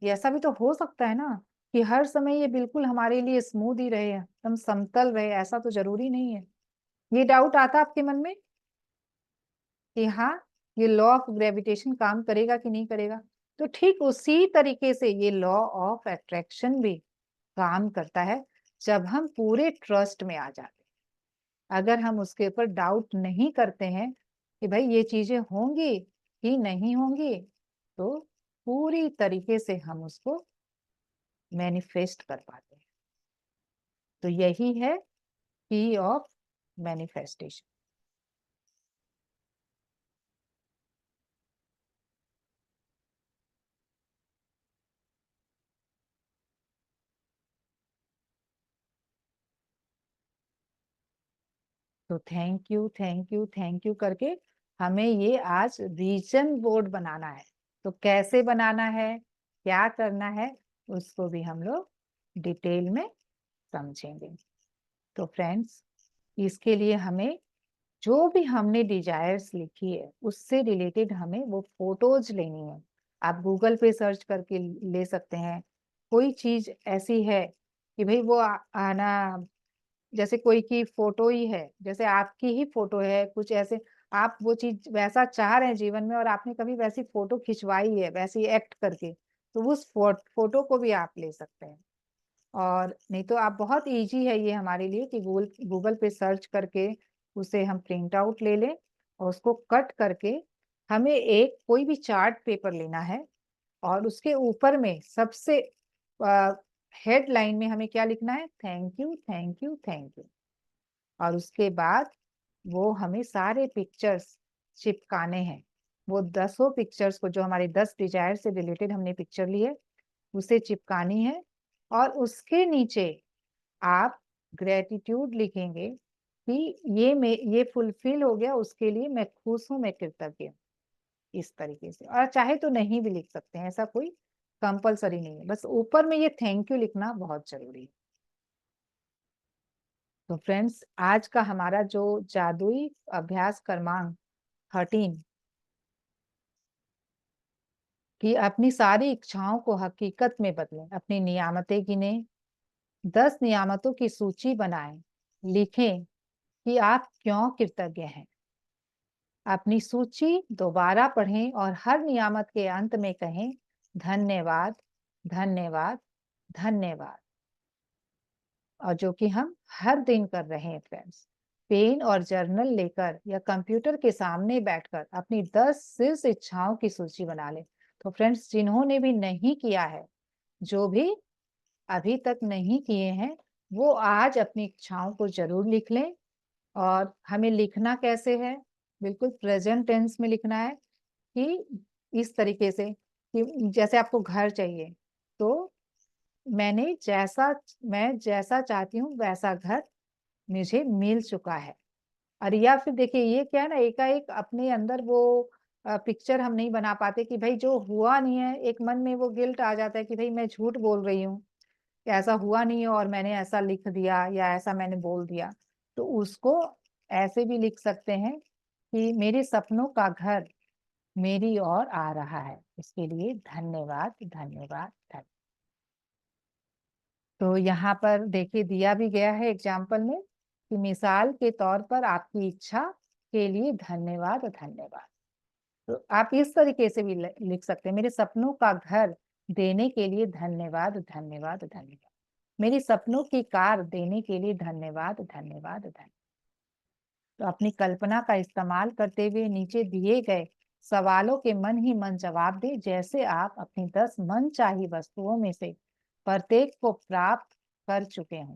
ये ऐसा भी तो हो सकता है ना कि हर समय ये बिल्कुल हमारे लिए स्मूथ ही रहे, एकदम समतल रहे, ऐसा तो जरूरी नहीं है। ये डाउट आता है आपके मन में कि हाँ ये लॉ ऑफ ग्रेविटेशन काम करेगा कि नहीं करेगा। तो ठीक उसी तरीके से ये लॉ ऑफ अट्रैक्शन भी काम करता है जब हम पूरे ट्रस्ट में आ जाते हैं। अगर हम उसके ऊपर डाउट नहीं करते हैं कि भाई ये चीजें होंगी कि नहीं होंगी, तो पूरी तरीके से हम उसको मैनिफेस्ट कर पाते हैं। तो यही है की ऑफ मैनिफेस्टेशन। तो thank you thank you thank you करके हमें ये आज रीजन बोर्ड बनाना है। तो कैसे बनाना है, क्या करना है, उसको भी हम लोग डिटेल में समझेंगे। तो फ्रेंड्स, इसके लिए हमें जो भी हमने डिजायर्स लिखी है उससे रिलेटेड हमें वो फोटोज लेनी है। आप गूगल पे सर्च करके ले सकते हैं। कोई चीज ऐसी है कि भाई वो आना, जैसे कोई की फोटो ही है, जैसे आपकी ही फोटो है कुछ ऐसे, आप वो चीज वैसा चाह रहे हैं जीवन में और आपने कभी वैसी फोटो खिंचवाई है वैसी एक्ट करके, तो उस फोटो को भी आप ले सकते हैं। और नहीं तो आप, बहुत इजी है ये हमारे लिए कि गूगल गूगल पे सर्च करके उसे हम प्रिंट आउट ले लें और उसको कट करके हमें एक कोई भी चार्ट पेपर लेना है और उसके ऊपर में सबसे हेडलाइन में हमें क्या लिखना है, thank you thank you thank you. और उसके बाद वो हमें सारे पिक्चर्स चिपकाने हैं। वो 10 पिक्चर्स को, जो हमारे 10 डिजायर से रिलेटेड हमने पिक्चर ली है, उसे चिपकानी है। और उसके नीचे आप ग्रेटिट्यूड लिखेंगे कि ये फुलफिल हो गया, उसके लिए मैं खुश हूं, मैं कृतज्ञ हूं। इस तरीके से, और चाहे तो नहीं भी लिख सकते हैं, ऐसा कोई कंपलसरी नहीं है, बस ऊपर में ये थैंक यू लिखना बहुत जरूरी है। तो फ्रेंड्स, आज का हमारा जो जादुई अभ्यास क्रमांक 13, कि अपनी सारी इच्छाओं को हकीकत में बदलें, अपनी नियामतें गिने, 10 नियामतों की सूची बनाएं, लिखें कि आप क्यों कृतज्ञ हैं। अपनी सूची दोबारा पढ़ें और हर नियामत के अंत में कहें धन्यवाद धन्यवाद धन्यवाद। और जो कि हम हर दिन कर रहे हैं फ्रेंड्स। पेन और जर्नल लेकर या कंप्यूटर के सामने बैठकर अपनी 10 शीर्ष इच्छाओं की सूची बना लें। तो फ्रेंड्स, जिन्होंने भी नहीं किया है, जो भी अभी तक नहीं किए हैं, वो आज अपनी इच्छाओं को जरूर लिख लें। और हमें लिखना कैसे है, बिल्कुल प्रेजेंट टेंस में लिखना है कि इस तरीके से कि जैसे आपको घर चाहिए तो मैं जैसा चाहती हूँ वैसा घर मुझे मिल चुका है। और या फिर देखिए ये क्या है ना, एकाएक अपने अंदर वो पिक्चर हम नहीं बना पाते कि भाई जो हुआ नहीं है, एक मन में वो गिल्ट आ जाता है कि भाई मैं झूठ बोल रही हूँ, कि ऐसा हुआ नहीं है और मैंने ऐसा लिख दिया या ऐसा मैंने बोल दिया। तो उसको ऐसे भी लिख सकते हैं कि मेरे सपनों का घर मेरी ओर आ रहा है, इसके लिए धन्यवाद धन्यवाद धन्यवाद। तो यहाँ पर देखिए दिया भी गया है एग्जाम्पल में कि मिसाल के तौर पर आपकी इच्छा के लिए धन्यवाद धन्यवाद। तो आप इस तरीके से भी लिख सकते हैं, मेरे सपनों का घर देने के लिए धन्यवाद धन्यवाद धन्यवाद, मेरी सपनों की कार देने के लिए धन्यवाद धन्यवाद धन्यवाद। तो अपनी कल्पना का इस्तेमाल करते हुए नीचे दिए गए सवालों के मन ही मन जवाब दें, जैसे आप अपनी 10 मनचाही वस्तुओं में से प्रत्येक को प्राप्त कर चुके हों।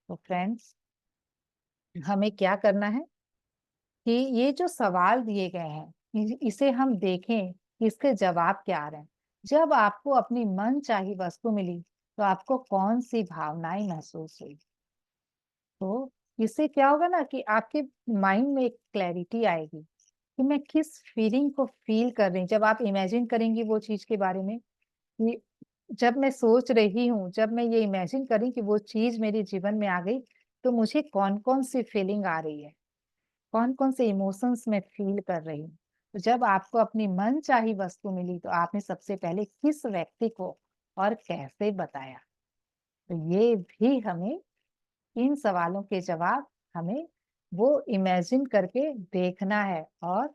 तो फ्रेंड्स, हमें क्या करना है, कि ये जो सवाल दिए गए हैं इसे हम देखें कि इसके जवाब क्या आ रहे हैं। जब आपको अपनी मनचाही वस्तु मिली तो आपको कौन सी भावनाएं महसूस हुई? तो इससे क्या होगा ना कि आपके माइंड में एक क्लैरिटी आएगी कि मैं किस फीलिंग को फील कर रही हूँ। जब आप इमेजिन करेंगी वो चीज के बारे में कि जब मैं सोच रही हूँ, जब मैं ये इमेजिन कर रही कि वो चीज मेरे जीवन में आ गई, तो मुझे कौन-कौन सी फीलिंग आ रही है, कौन-कौन से इमोशंस मैं फील कर रही हूँ। तो जब आपको अपनी मनचाही वस्तु मिली तो आपने सबसे पहले किस व्यक्ति को और कैसे बताया? तो ये भी हमें इन सवालों के जवाब हमें वो इमेजिन करके देखना है और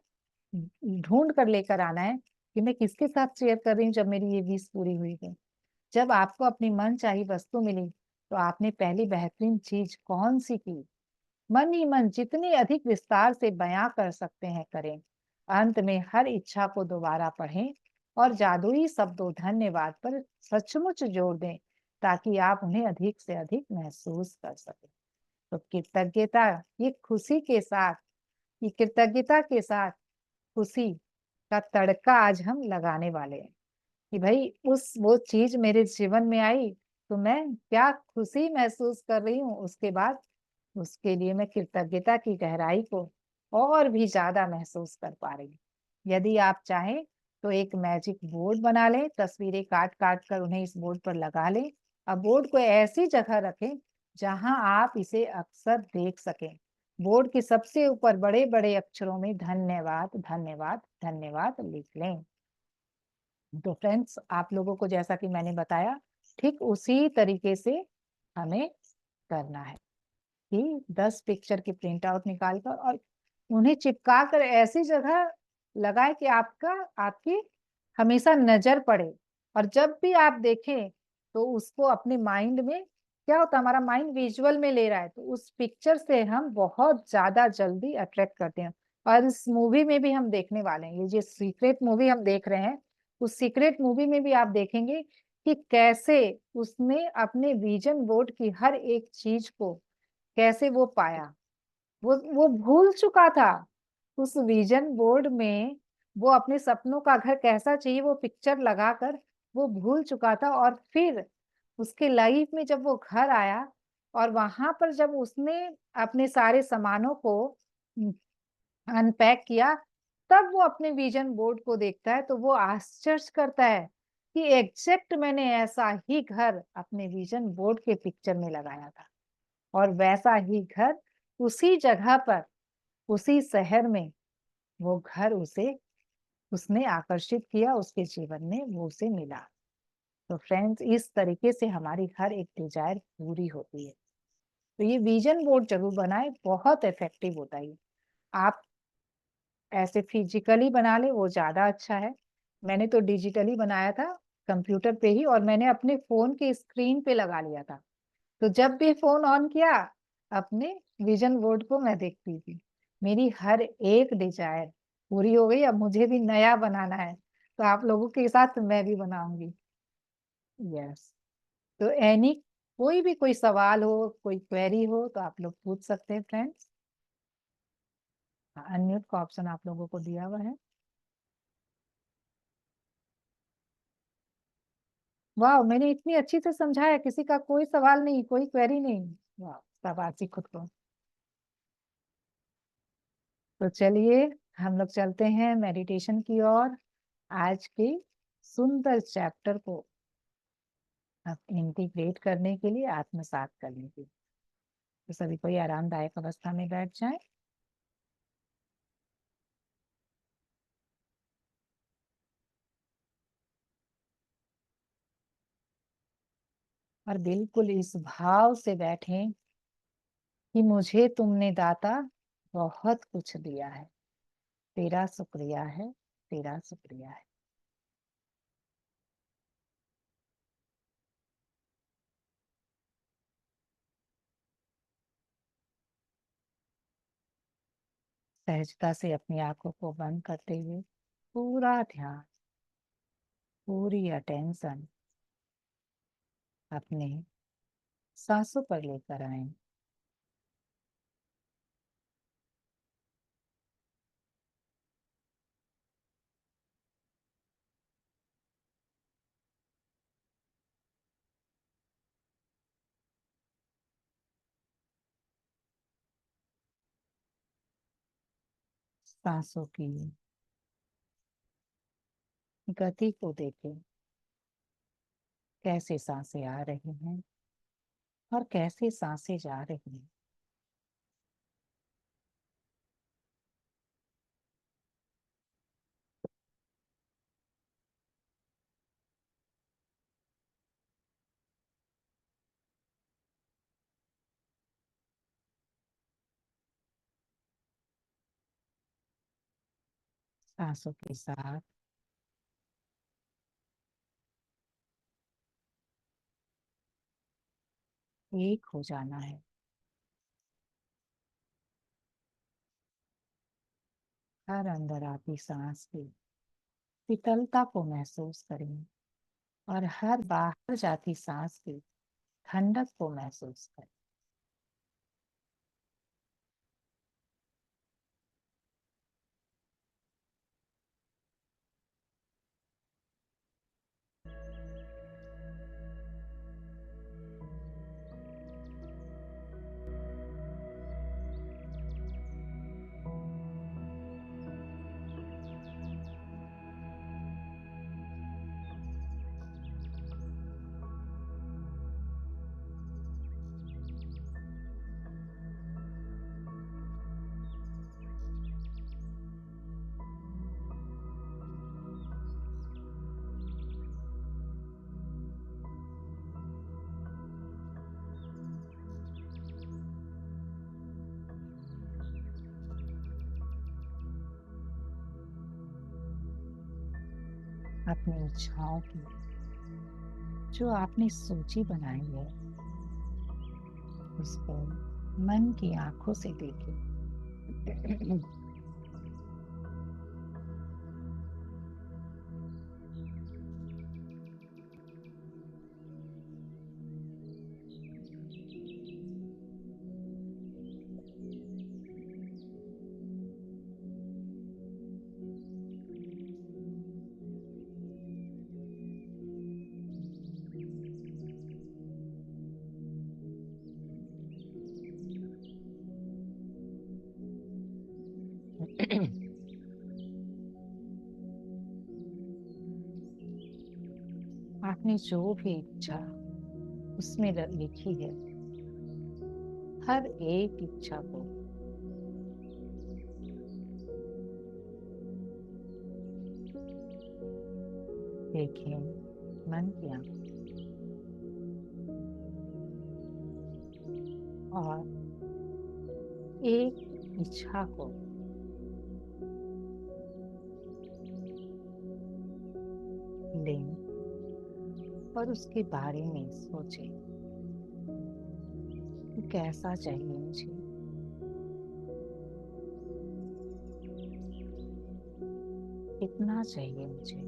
ढूंढ कर लेकर आना है कि मैं किसके साथ शेयर कर रही हूँ जब मेरी ये विश पूरी हुई है। जब आपको अपनी मनचाही वस्तु मिली तो आपने पहली बेहतरीन चीज कौन सी की? मन ही मन जितनी अधिक विस्तार से बयां कर सकते हैं करें। अंत में हर इच्छा को दोबारा पढ़ें और जादुई शब्दों धन्यवाद पर सचमुच जोड़ दें ताकि आप उन्हें अधिक से अधिक महसूस कर सकें। तो कृतज्ञता, ये खुशी के साथ, ये कृतज्ञता के साथ खुशी का तड़का आज हम लगाने वाले हैं कि भाई उस वो चीज मेरे जीवन में आई तो मैं क्या खुशी महसूस कर रही हूँ, उसके बाद उसके लिए मैं कृतज्ञता की गहराई को और भी ज्यादा महसूस कर पा रही हूँ। यदि आप चाहें तो एक मैजिक बोर्ड बना लें, तस्वीरें काट काट कर उन्हें इस बोर्ड पर लगा लें। अब बोर्ड को ऐसी जगह रखें जहां आप इसे अक्सर देख सकें। बोर्ड के सबसे ऊपर बड़े बड़े अक्षरों में धन्यवाद धन्यवाद धन्यवाद लिख लें। तो फ्रेंड्स, आप लोगों को जैसा कि मैंने बताया ठीक उसी तरीके से हमें करना है कि 10 पिक्चर की प्रिंट आउट निकाल कर और उन्हें चिपका कर ऐसी जगह लगाएं कि आपकी हमेशा नजर पड़े और जब भी आप देखें तो उसको अपने माइंड में, क्या होता है हमारा माइंड विजुअल में ले रहा है तो उस पिक्चर से हम बहुत ज्यादा जल्दी अट्रैक्ट करते हैं। और इस मूवी में भी हम देखने वाले हैं, ये जो सीक्रेट मूवी हम देख रहे हैं, उस सीक्रेट मूवी में भी आप देखेंगे कि कैसे उसने अपने विजन बोर्ड की हर एक चीज को कैसे वो पाया। वो भूल चुका था उस विजन बोर्ड में, वो अपने सपनों का घर कैसा चाहिए वो पिक्चर लगाकर वो भूल चुका था। और फिर उसके लाइफ में जब वो घर आया और वहां पर जब उसने अपने सारे सामानों को अनपैक किया, तब वो अपने विजन बोर्ड को देखता है तो वो आश्चर्य करता है कि एग्जैक्ट मैंने ऐसा ही घर अपने विजन बोर्ड के पिक्चर में लगाया था और वैसा ही घर उसी जगह पर उसी शहर में वो घर उसे उसने आकर्षित किया, उसके जीवन में वो उसे मिला। तो फ्रेंड्स, इस तरीके से हमारी हर एक डिजायर पूरी होती है। तो ये विजन बोर्ड जरूर बनाए, बहुत इफेक्टिव होता है। आप ऐसे फिजिकली बना ले वो ज्यादा अच्छा है। मैंने तो डिजिटली बनाया था कंप्यूटर पे ही और मैंने अपने फोन के स्क्रीन पे लगा लिया था। तो जब भी फोन ऑन किया अपने विजन बोर्ड को मैं देखती थी। मेरी हर एक डिजायर पूरी हो गई, अब मुझे भी नया बनाना है तो आप लोगों के साथ मैं भी बनाऊंगी। यस। तो एनी कोई भी कोई सवाल हो, कोई क्वेरी हो तो आप लोग पूछ सकते हैं फ्रेंड्स। अनम्यूट का ऑप्शन आप लोगों को दिया हुआ है। वाह, मैंने इतनी अच्छी से समझाया, किसी का कोई सवाल नहीं, कोई क्वेरी नहीं। वाह, शाबाशी खुद को। तो चलिए हम लोग चलते हैं मेडिटेशन की ओर, आज के सुंदर चैप्टर को अब इंटीग्रेट करने के लिए, आत्मसात करने के लिए। तो सभी कोई आरामदायक अवस्था में बैठ जाए और बिल्कुल इस भाव से बैठें कि मुझे तुमने दाता बहुत कुछ दिया है, तेरा शुक्रिया है, तेरा शुक्रिया है। सहजता से अपनी आंखों को बंद करते हुए पूरा ध्यान, पूरी अटेंशन अपने सांसों पर लेकर आए। सांसों की गति को देखें, कैसे सांसें आ रही हैं और कैसे सांसें जा रही हैं। सांसों के साथ एक हो जाना है। हर अंदर आती सांस की शीतलता को महसूस करें और हर बाहर जाती सांस की ठंडक को महसूस करें। अपनी इच्छाओं की जो आपने सूची बनाई है उसको मन की आंखों से देखें। आपने जो भी इच्छा उसमें लिखी है, हर एक इच्छा को देखें मन की आंखों और एक इच्छा को लें और उसके बारे में सोचें कि कैसा चाहिए मुझे, कितना चाहिए मुझे।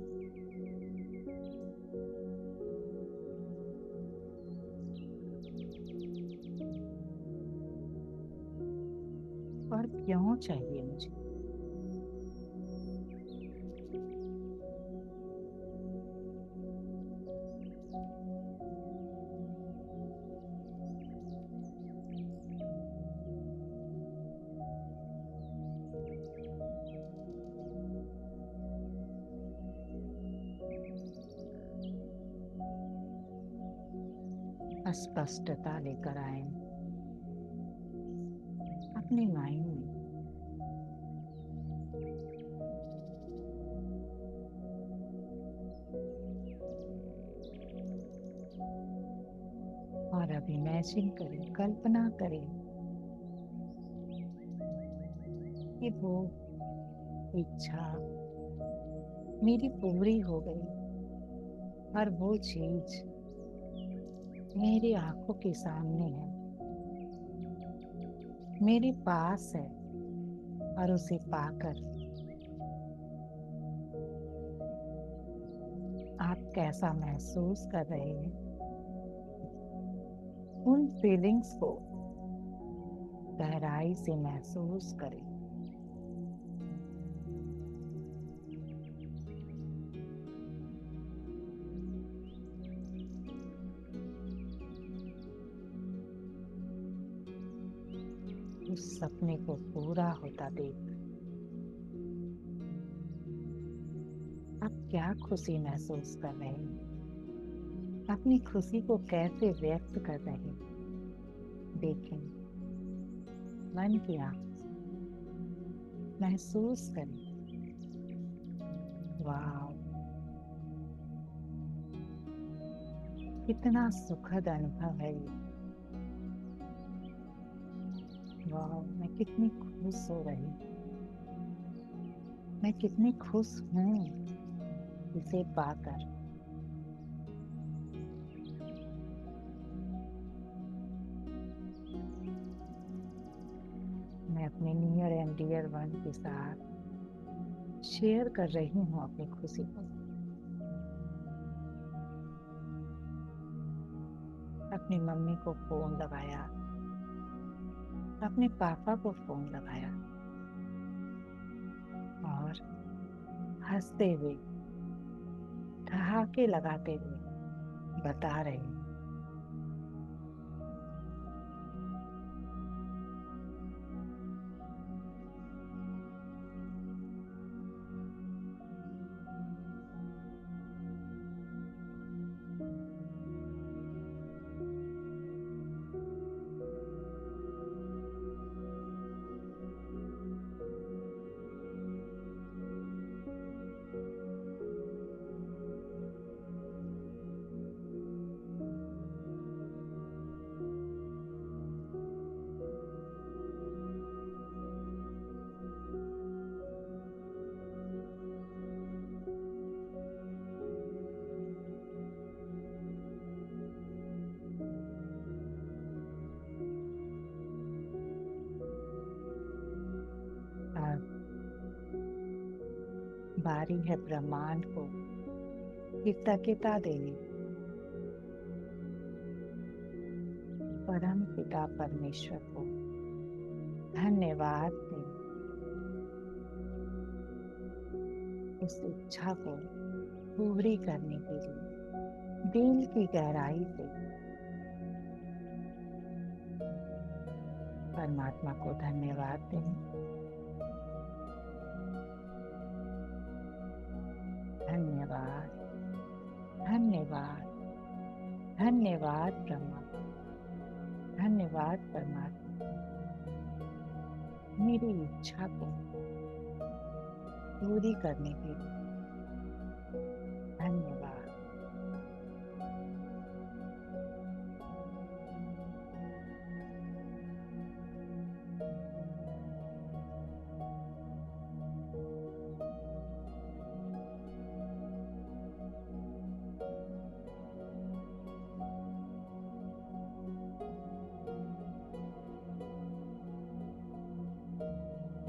और क्यों चाहिए मुझे। स्पष्टता लेकर आए अपने माइंड में। और अब इमेजिन करें, कल्पना करें कि वो इच्छा मेरी पूरी हो गई और वो चीज मेरी आंखों के सामने है, मेरे पास है और उसे पाकर आप कैसा महसूस कर रहे हैं, उन फीलिंग्स को गहराई से महसूस करें। उस सपने को पूरा होता देख आप क्या खुशी महसूस कर रहे हैं? अपनी खुशी को कैसे व्यक्त कर रहे हैं? देखें, मन की आंख महसूस करें। वाह, कितना सुखद अनुभव है ये। वाह, मैं कितनी खुश हो रही हूँ, मैं कितनी खुश हूँ इसे पाकर। मैं अपने नियर एंड डियर वन के साथ शेयर कर रही हूँ अपनी खुशी को। अपनी मम्मी को फोन लगाया, अपने पापा को फोन लगाया और हंसते हुए, ठहाके लगाते हुए बता रही हूँ, अब बारी है ब्रह्मांड को कृतज्ञता देने, परम पिता परमेश्वर को धन्यवाद देने, उस इच्छा को पूरी करने के लिए दिल की गहराई से परमात्मा को धन्यवाद देने। धन्यवाद, धन्यवाद, धन्यवाद ब्रह्मा, धन्यवाद परमात्मा, मेरी इच्छा को पूरी करने के लिए धन्यवाद।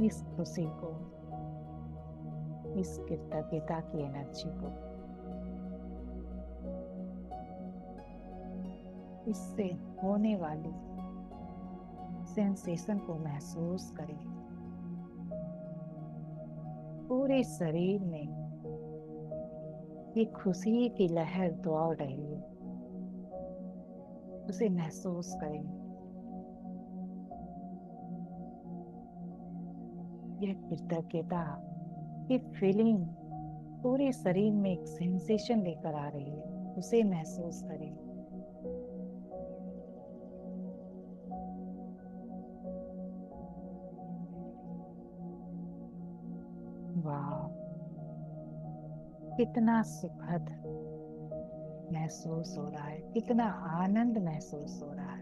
इस खुशी को, इस कृतज्ञता की एनर्जी को, इससे होने वाली सेंसेशन को महसूस करें। पूरे शरीर में ये खुशी की लहर दौड़ रही है, उसे महसूस करें। यह कृतज्ञता की फीलिंग पूरे शरीर में एक सेंसेशन लेकर आ रही है, उसे महसूस करें। वाह, कितना सुखद महसूस हो रहा है, कितना आनंद महसूस हो रहा है।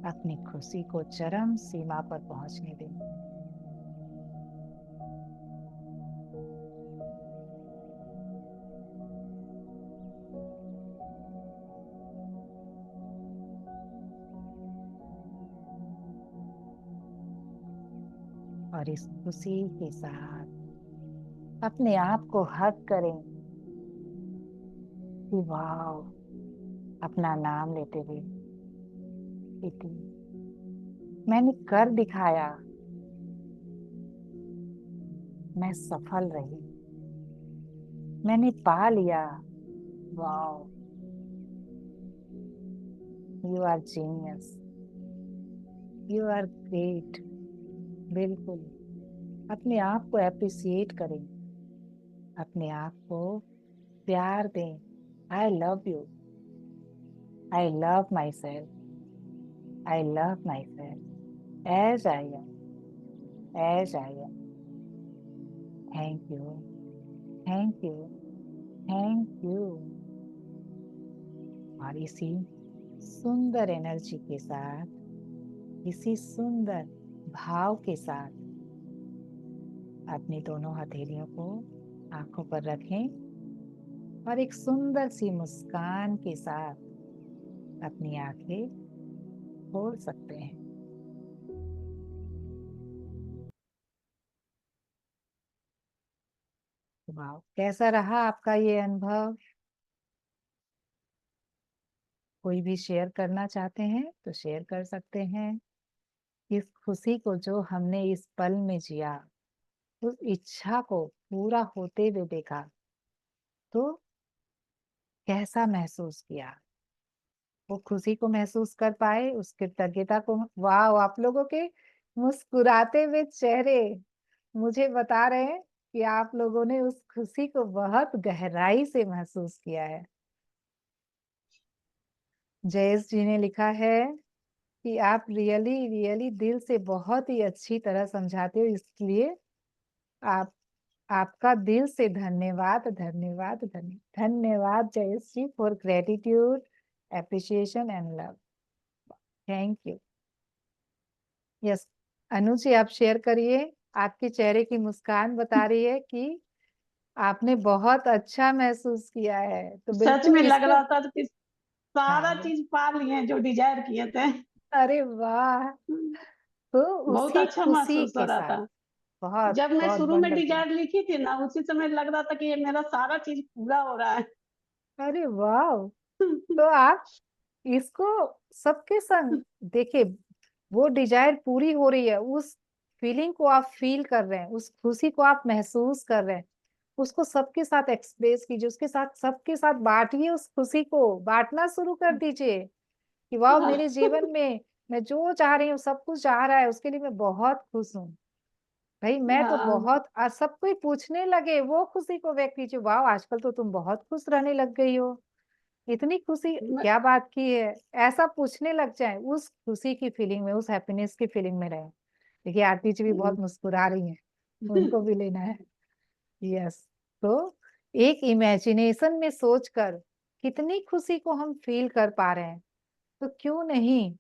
अपनी खुशी को चरम सीमा पर पहुंचने दें। और इस खुशी के साथ अपने आप को हग करें कि वाह, अपना नाम लेते हुए, इति, मैंने कर दिखाया, मैं सफल रही, मैंने पा लिया। वाह, you are genius, you are great. बिल्कुल अपने आप को अप्रिसिएट करें, अपने आप को प्यार दें। I love you, I love myself, I love myself as I am, as I am. Thank you, thank you, thank you. और इसी सुंदर एनर्जी के साथ, इसी सुंदर भाव के साथ अपनी दोनों हथेलियों को आंखों पर रखें और एक सुंदर सी मुस्कान के साथ अपनी आंखें खोल सकते हैं। वाह, कैसा रहा आपका ये अनुभव? कोई भी शेयर करना चाहते हैं तो शेयर कर सकते हैं। इस खुशी को जो हमने इस पल में जिया, उस इच्छा को पूरा होते हुए देखा, तो कैसा महसूस किया? वो खुशी को महसूस कर पाए, उस कृतज्ञता को। वाह, आप लोगों के मुस्कुराते हुए चेहरे मुझे बता रहे हैं कि आप लोगों ने उस खुशी को बहुत गहराई से महसूस किया है। जयेश जी ने लिखा है कि आप रियली रियली दिल से बहुत ही अच्छी तरह समझाते हो, इसलिए आप आपका दिल से धन्यवाद, धन्यवाद, धन्यवाद Jayesh ji, for gratitude, appreciation and love. Thank you. Yes, Anu ji आप शेयर करिए। आपके चेहरे की मुस्कान बता रही है कि आपने बहुत अच्छा महसूस किया है। तो सच बिल्कुल में लग इसको, रहा था कि सारा हाँ, चीज पा लिए जो डिजायर किए थे। अरे वाह, तो बहुत उसी अच्छा खुशी महसूस हो के रहा साथ था। बहुत जब मैं बहुत शुरू में वंडरफुल। डिजायर लिखी थी ना, उसी समय लग रहा था कि ये मेरा सारा चीज पूरा हो रहा है। अरे वाह, तो आप इसको सबके संग देखिए, वो डिजायर पूरी हो रही है, उस फीलिंग को आप फील कर रहे हैं, उस खुशी को आप महसूस कर रहे हैं, उसको सबके साथ एक्सप्रेस कीजिए, उसके साथ सबके साथ बांटिए, उस खुशी को बांटना शुरू कर दीजिए कि वाह, मेरे जीवन में मैं जो चाह रही हूँ सब कुछ आ रहा है, उसके लिए मैं बहुत खुश हूँ। भाई मैं तो हाँ, बहुत, सब कोई पूछने लगे वो खुशी को व्यक्त कीजिए, वाह आजकल तो तुम बहुत खुश रहने लग गई हो, इतनी खुशी मैं- क्या बात की है, ऐसा पूछने लग जाए, उस खुशी की फीलिंग में, उस हैप्पीनेस की फीलिंग में रहे। देखिए आरती जी भी बहुत मुस्कुरा रही हैं, उनको भी लेना है। यस, तो एक इमेजिनेशन में सोचकर कितनी खुशी को हम फील कर पा रहे हैं, तो क्यों नहीं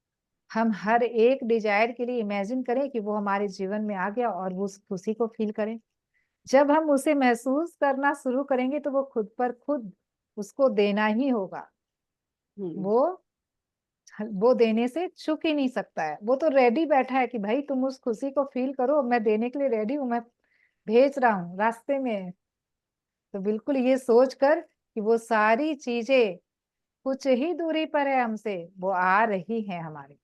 हम हर एक डिजायर के लिए इमेजिन करें कि वो हमारे जीवन में आ गया और वो उस खुशी को फील करें। जब हम उसे महसूस करना शुरू करेंगे तो वो खुद पर खुद उसको देना ही होगा। वो देने से चूक ही नहीं सकता है, वो तो रेडी बैठा है कि भाई तुम उस खुशी को फील करो, मैं देने के लिए रेडी हूं, मैं भेज रहा हूँ रास्ते में। तो बिल्कुल ये सोच कर कि वो सारी चीजें कुछ ही दूरी पर है हमसे, वो आ रही है हमारे,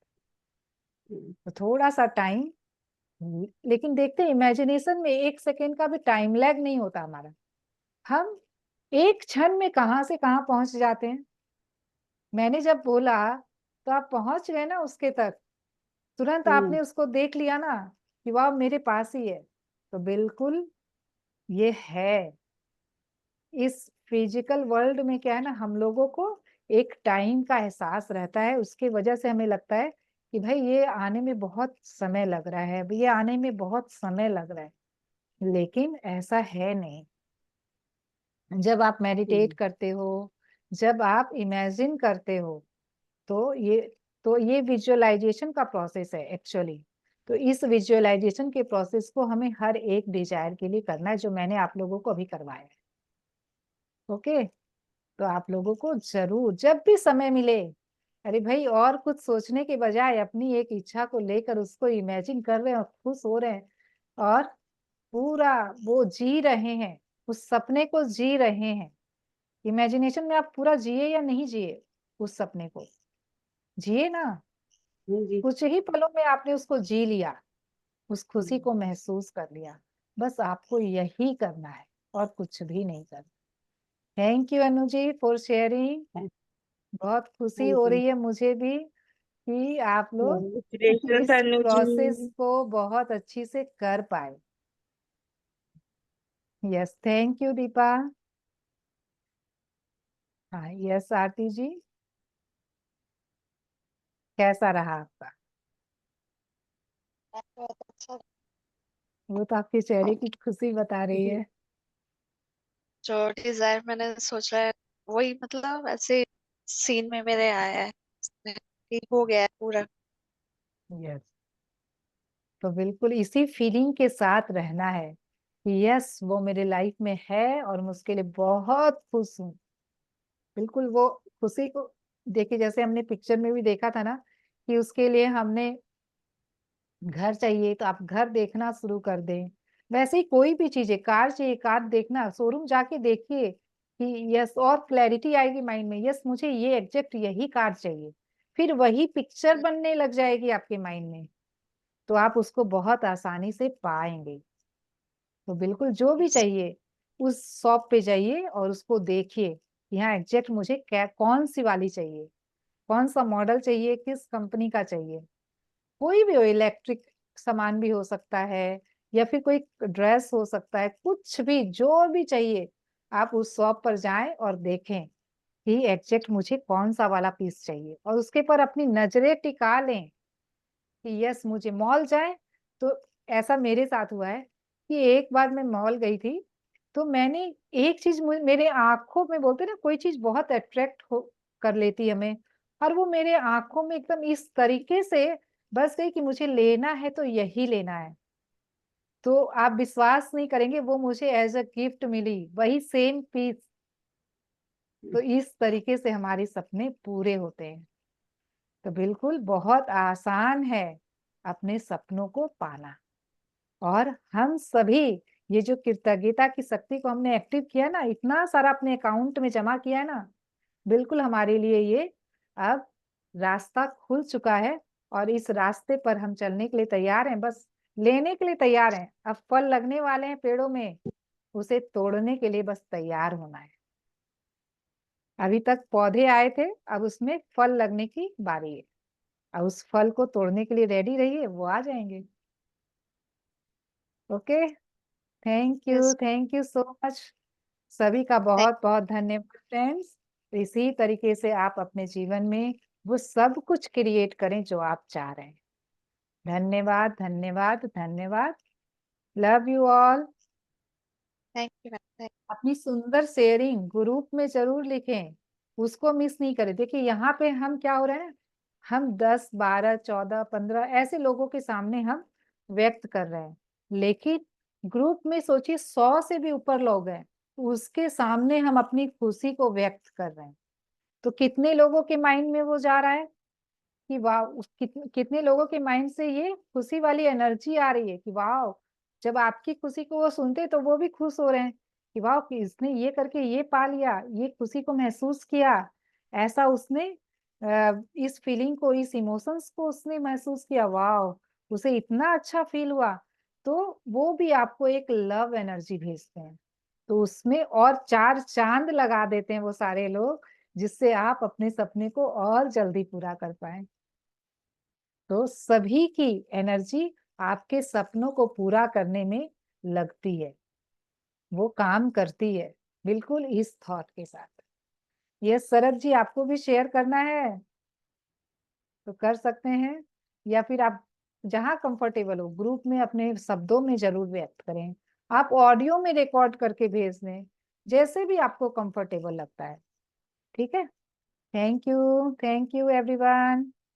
तो थोड़ा सा टाइम, लेकिन देखते हैं इमेजिनेशन में एक सेकेंड का भी टाइम लैग नहीं होता हमारा, हम एक क्षण में कहां से कहां पहुंच जाते हैं। मैंने जब बोला तो आप पहुंच गए ना उसके तक, तुरंत आपने उसको देख लिया ना कि वाह मेरे पास ही है। तो बिल्कुल ये है, इस फिजिकल वर्ल्ड में क्या है ना, हम लोगों को एक टाइम का एहसास रहता है, उसकी वजह से हमें लगता है कि भाई ये आने में बहुत समय लग रहा है, ये आने में बहुत समय लग रहा है, लेकिन ऐसा है नहीं। जब आप मेडिटेट करते हो, जब आप इमेजिन करते हो, तो ये विजुअलाइजेशन का प्रोसेस है एक्चुअली। तो इस विजुअलाइजेशन के प्रोसेस को हमें हर एक डिजायर के लिए करना है, जो मैंने आप लोगों को अभी करवाया है। ओके, तो आप लोगों को जरूर जब भी समय मिले, अरे भाई और कुछ सोचने के बजाय अपनी एक इच्छा को लेकर उसको इमेजिन कर रहे हैं और खुश हो रहे हैं, और पूरा वो जी रहे हैं, उस सपने को जी रहे हैं। इमेजिनेशन में आप पूरा जिए या नहीं जिए, उस सपने को जिए ना, जी। कुछ ही पलों में आपने उसको जी लिया, उस खुशी को महसूस कर लिया। बस आपको यही करना है और कुछ भी नहीं करना। Thank you Anu ji for sharing. बहुत खुशी थैंक हो यू। रही है मुझे भी कि आप लोग Congratulations, इस Anuji. प्रोसेस को बहुत अच्छी से कर पाए। Yes, thank you Deepa. हाँ, यस आरती जी, कैसा रहा आपका? बहुत अच्छा। वो तो आपके चेहरे की खुशी बता रही है। जो डिजायर मैंने सोचा है वही मतलब ऐसे सीन में मेरे आया है, ठीक हो गया है पूरा। यस, तो बिल्कुल इसी फीलिंग के साथ रहना है कि यस वो मेरे लाइफ में है और मैं उसके लिए बहुत खुश हूँ। बिल्कुल वो खुशी को देखिए, जैसे हमने पिक्चर में भी देखा था ना कि उसके लिए हमने घर चाहिए तो आप घर देखना शुरू कर दें। वैसे ही कोई भी चीज है, कार चाहिए, कार देखना, शोरूम जाके देखिए कि यस, और क्लैरिटी आएगी माइंड में, यस मुझे ये एग्जैक्ट यही कार चाहिए। फिर वही पिक्चर बनने लग जाएगी आपके माइंड में, तो आप उसको बहुत आसानी से पाएंगे। तो बिल्कुल जो भी Yes. चाहिए उस शॉप पे जाइए और उसको देखिए, यहाँ एग्जैक्ट मुझे क्या कौन सी वाली चाहिए, कौन सा मॉडल चाहिए, किस कंपनी का चाहिए। कोई भी हो, इलेक्ट्रिक सामान भी हो सकता है या फिर कोई ड्रेस हो सकता है, कुछ भी जो भी चाहिए आप उस शॉप पर जाएं और देखें कि एग्जैक्ट मुझे कौन सा वाला पीस चाहिए और उसके पर अपनी नजरें टिका लें कि यस मुझे मॉल जाए। तो ऐसा मेरे साथ हुआ है कि एक बार मैं मॉल गई थी, तो मैंने एक चीज मेरे आंखों में, बोलते ना कोई चीज बहुत अट्रैक्ट हो कर लेती है हमें, और वो मेरे आंखों में एकदम इस तरीके से बस गई कि मुझे लेना है तो यही लेना है। तो आप विश्वास नहीं करेंगे, वो मुझे एज अ गिफ्ट मिली वही सेम पीस। तो इस तरीके से हमारे सपने पूरे होते हैं। तो बिल्कुल बहुत आसान है अपने सपनों को पाना। और हम सभी ये जो कृतज्ञता की शक्ति को हमने एक्टिव किया ना, इतना सारा अपने अकाउंट में जमा किया है ना, बिल्कुल हमारे लिए ये अब रास्ता खुल चुका है और इस रास्ते पर हम चलने के लिए तैयार हैं, बस लेने के लिए तैयार हैं। अब फल लगने वाले हैं पेड़ों में, उसे तोड़ने के लिए बस तैयार होना है। अभी तक पौधे आए थे, अब उसमें फल लगने की बारी है। अब उस फल को तोड़ने के लिए रेडी रहिए, वो आ जाएंगे। Okay, Yes. Thank you so much. सभी का Thank बहुत बहुत धन्यवाद फ्रेंड्स। इसी तरीके से आप अपने जीवन में वो सब कुछ क्रिएट करें जो आप चाह रहे हैं। धन्यवाद धन्यवाद धन्यवाद। Love you all. thank you, ma'am. अपनी सुंदर शेयरिंग ग्रुप में जरूर लिखें, उसको मिस नहीं करें। देखिए यहाँ पे हम क्या हो रहे हैं, हम 10 12 14 15 ऐसे लोगों के सामने हम व्यक्त कर रहे हैं, लेकिन ग्रुप में सोचिए 100 से भी ऊपर लोग हैं, उसके सामने हम अपनी खुशी को व्यक्त कर रहे हैं। तो कितने लोगों के माइंड में वो जा रहा है कि वाह, कितने लोगों के माइंड से ये खुशी वाली एनर्जी आ रही है कि वाह, जब आपकी खुशी को वो सुनते तो वो भी खुश हो रहे हैं कि वाह कि इसने ये करके ये पा लिया, ये खुशी को महसूस किया, ऐसा उसने इस फीलिंग को, इस इमोशंस को उसने महसूस किया, वाह उसे इतना अच्छा फील हुआ। तो वो भी आपको एक लव एनर्जी भेजते हैं, तो उसमें और चार चांद लगा देते हैं वो सारे लोग, जिससे आप अपने सपने को और जल्दी पूरा कर पाए। तो सभी की एनर्जी आपके सपनों को पूरा करने में लगती है, वो काम करती है, बिल्कुल इस थॉट के साथ। ये शरद जी आपको भी शेयर करना है तो कर सकते हैं, या फिर आप जहां कंफर्टेबल हो ग्रुप में अपने शब्दों में जरूर व्यक्त करें। आप ऑडियो में रिकॉर्ड करके भेज दें, जैसे भी आपको कंफर्टेबल लगता है। ठीक है, थैंक यू एवरीवन।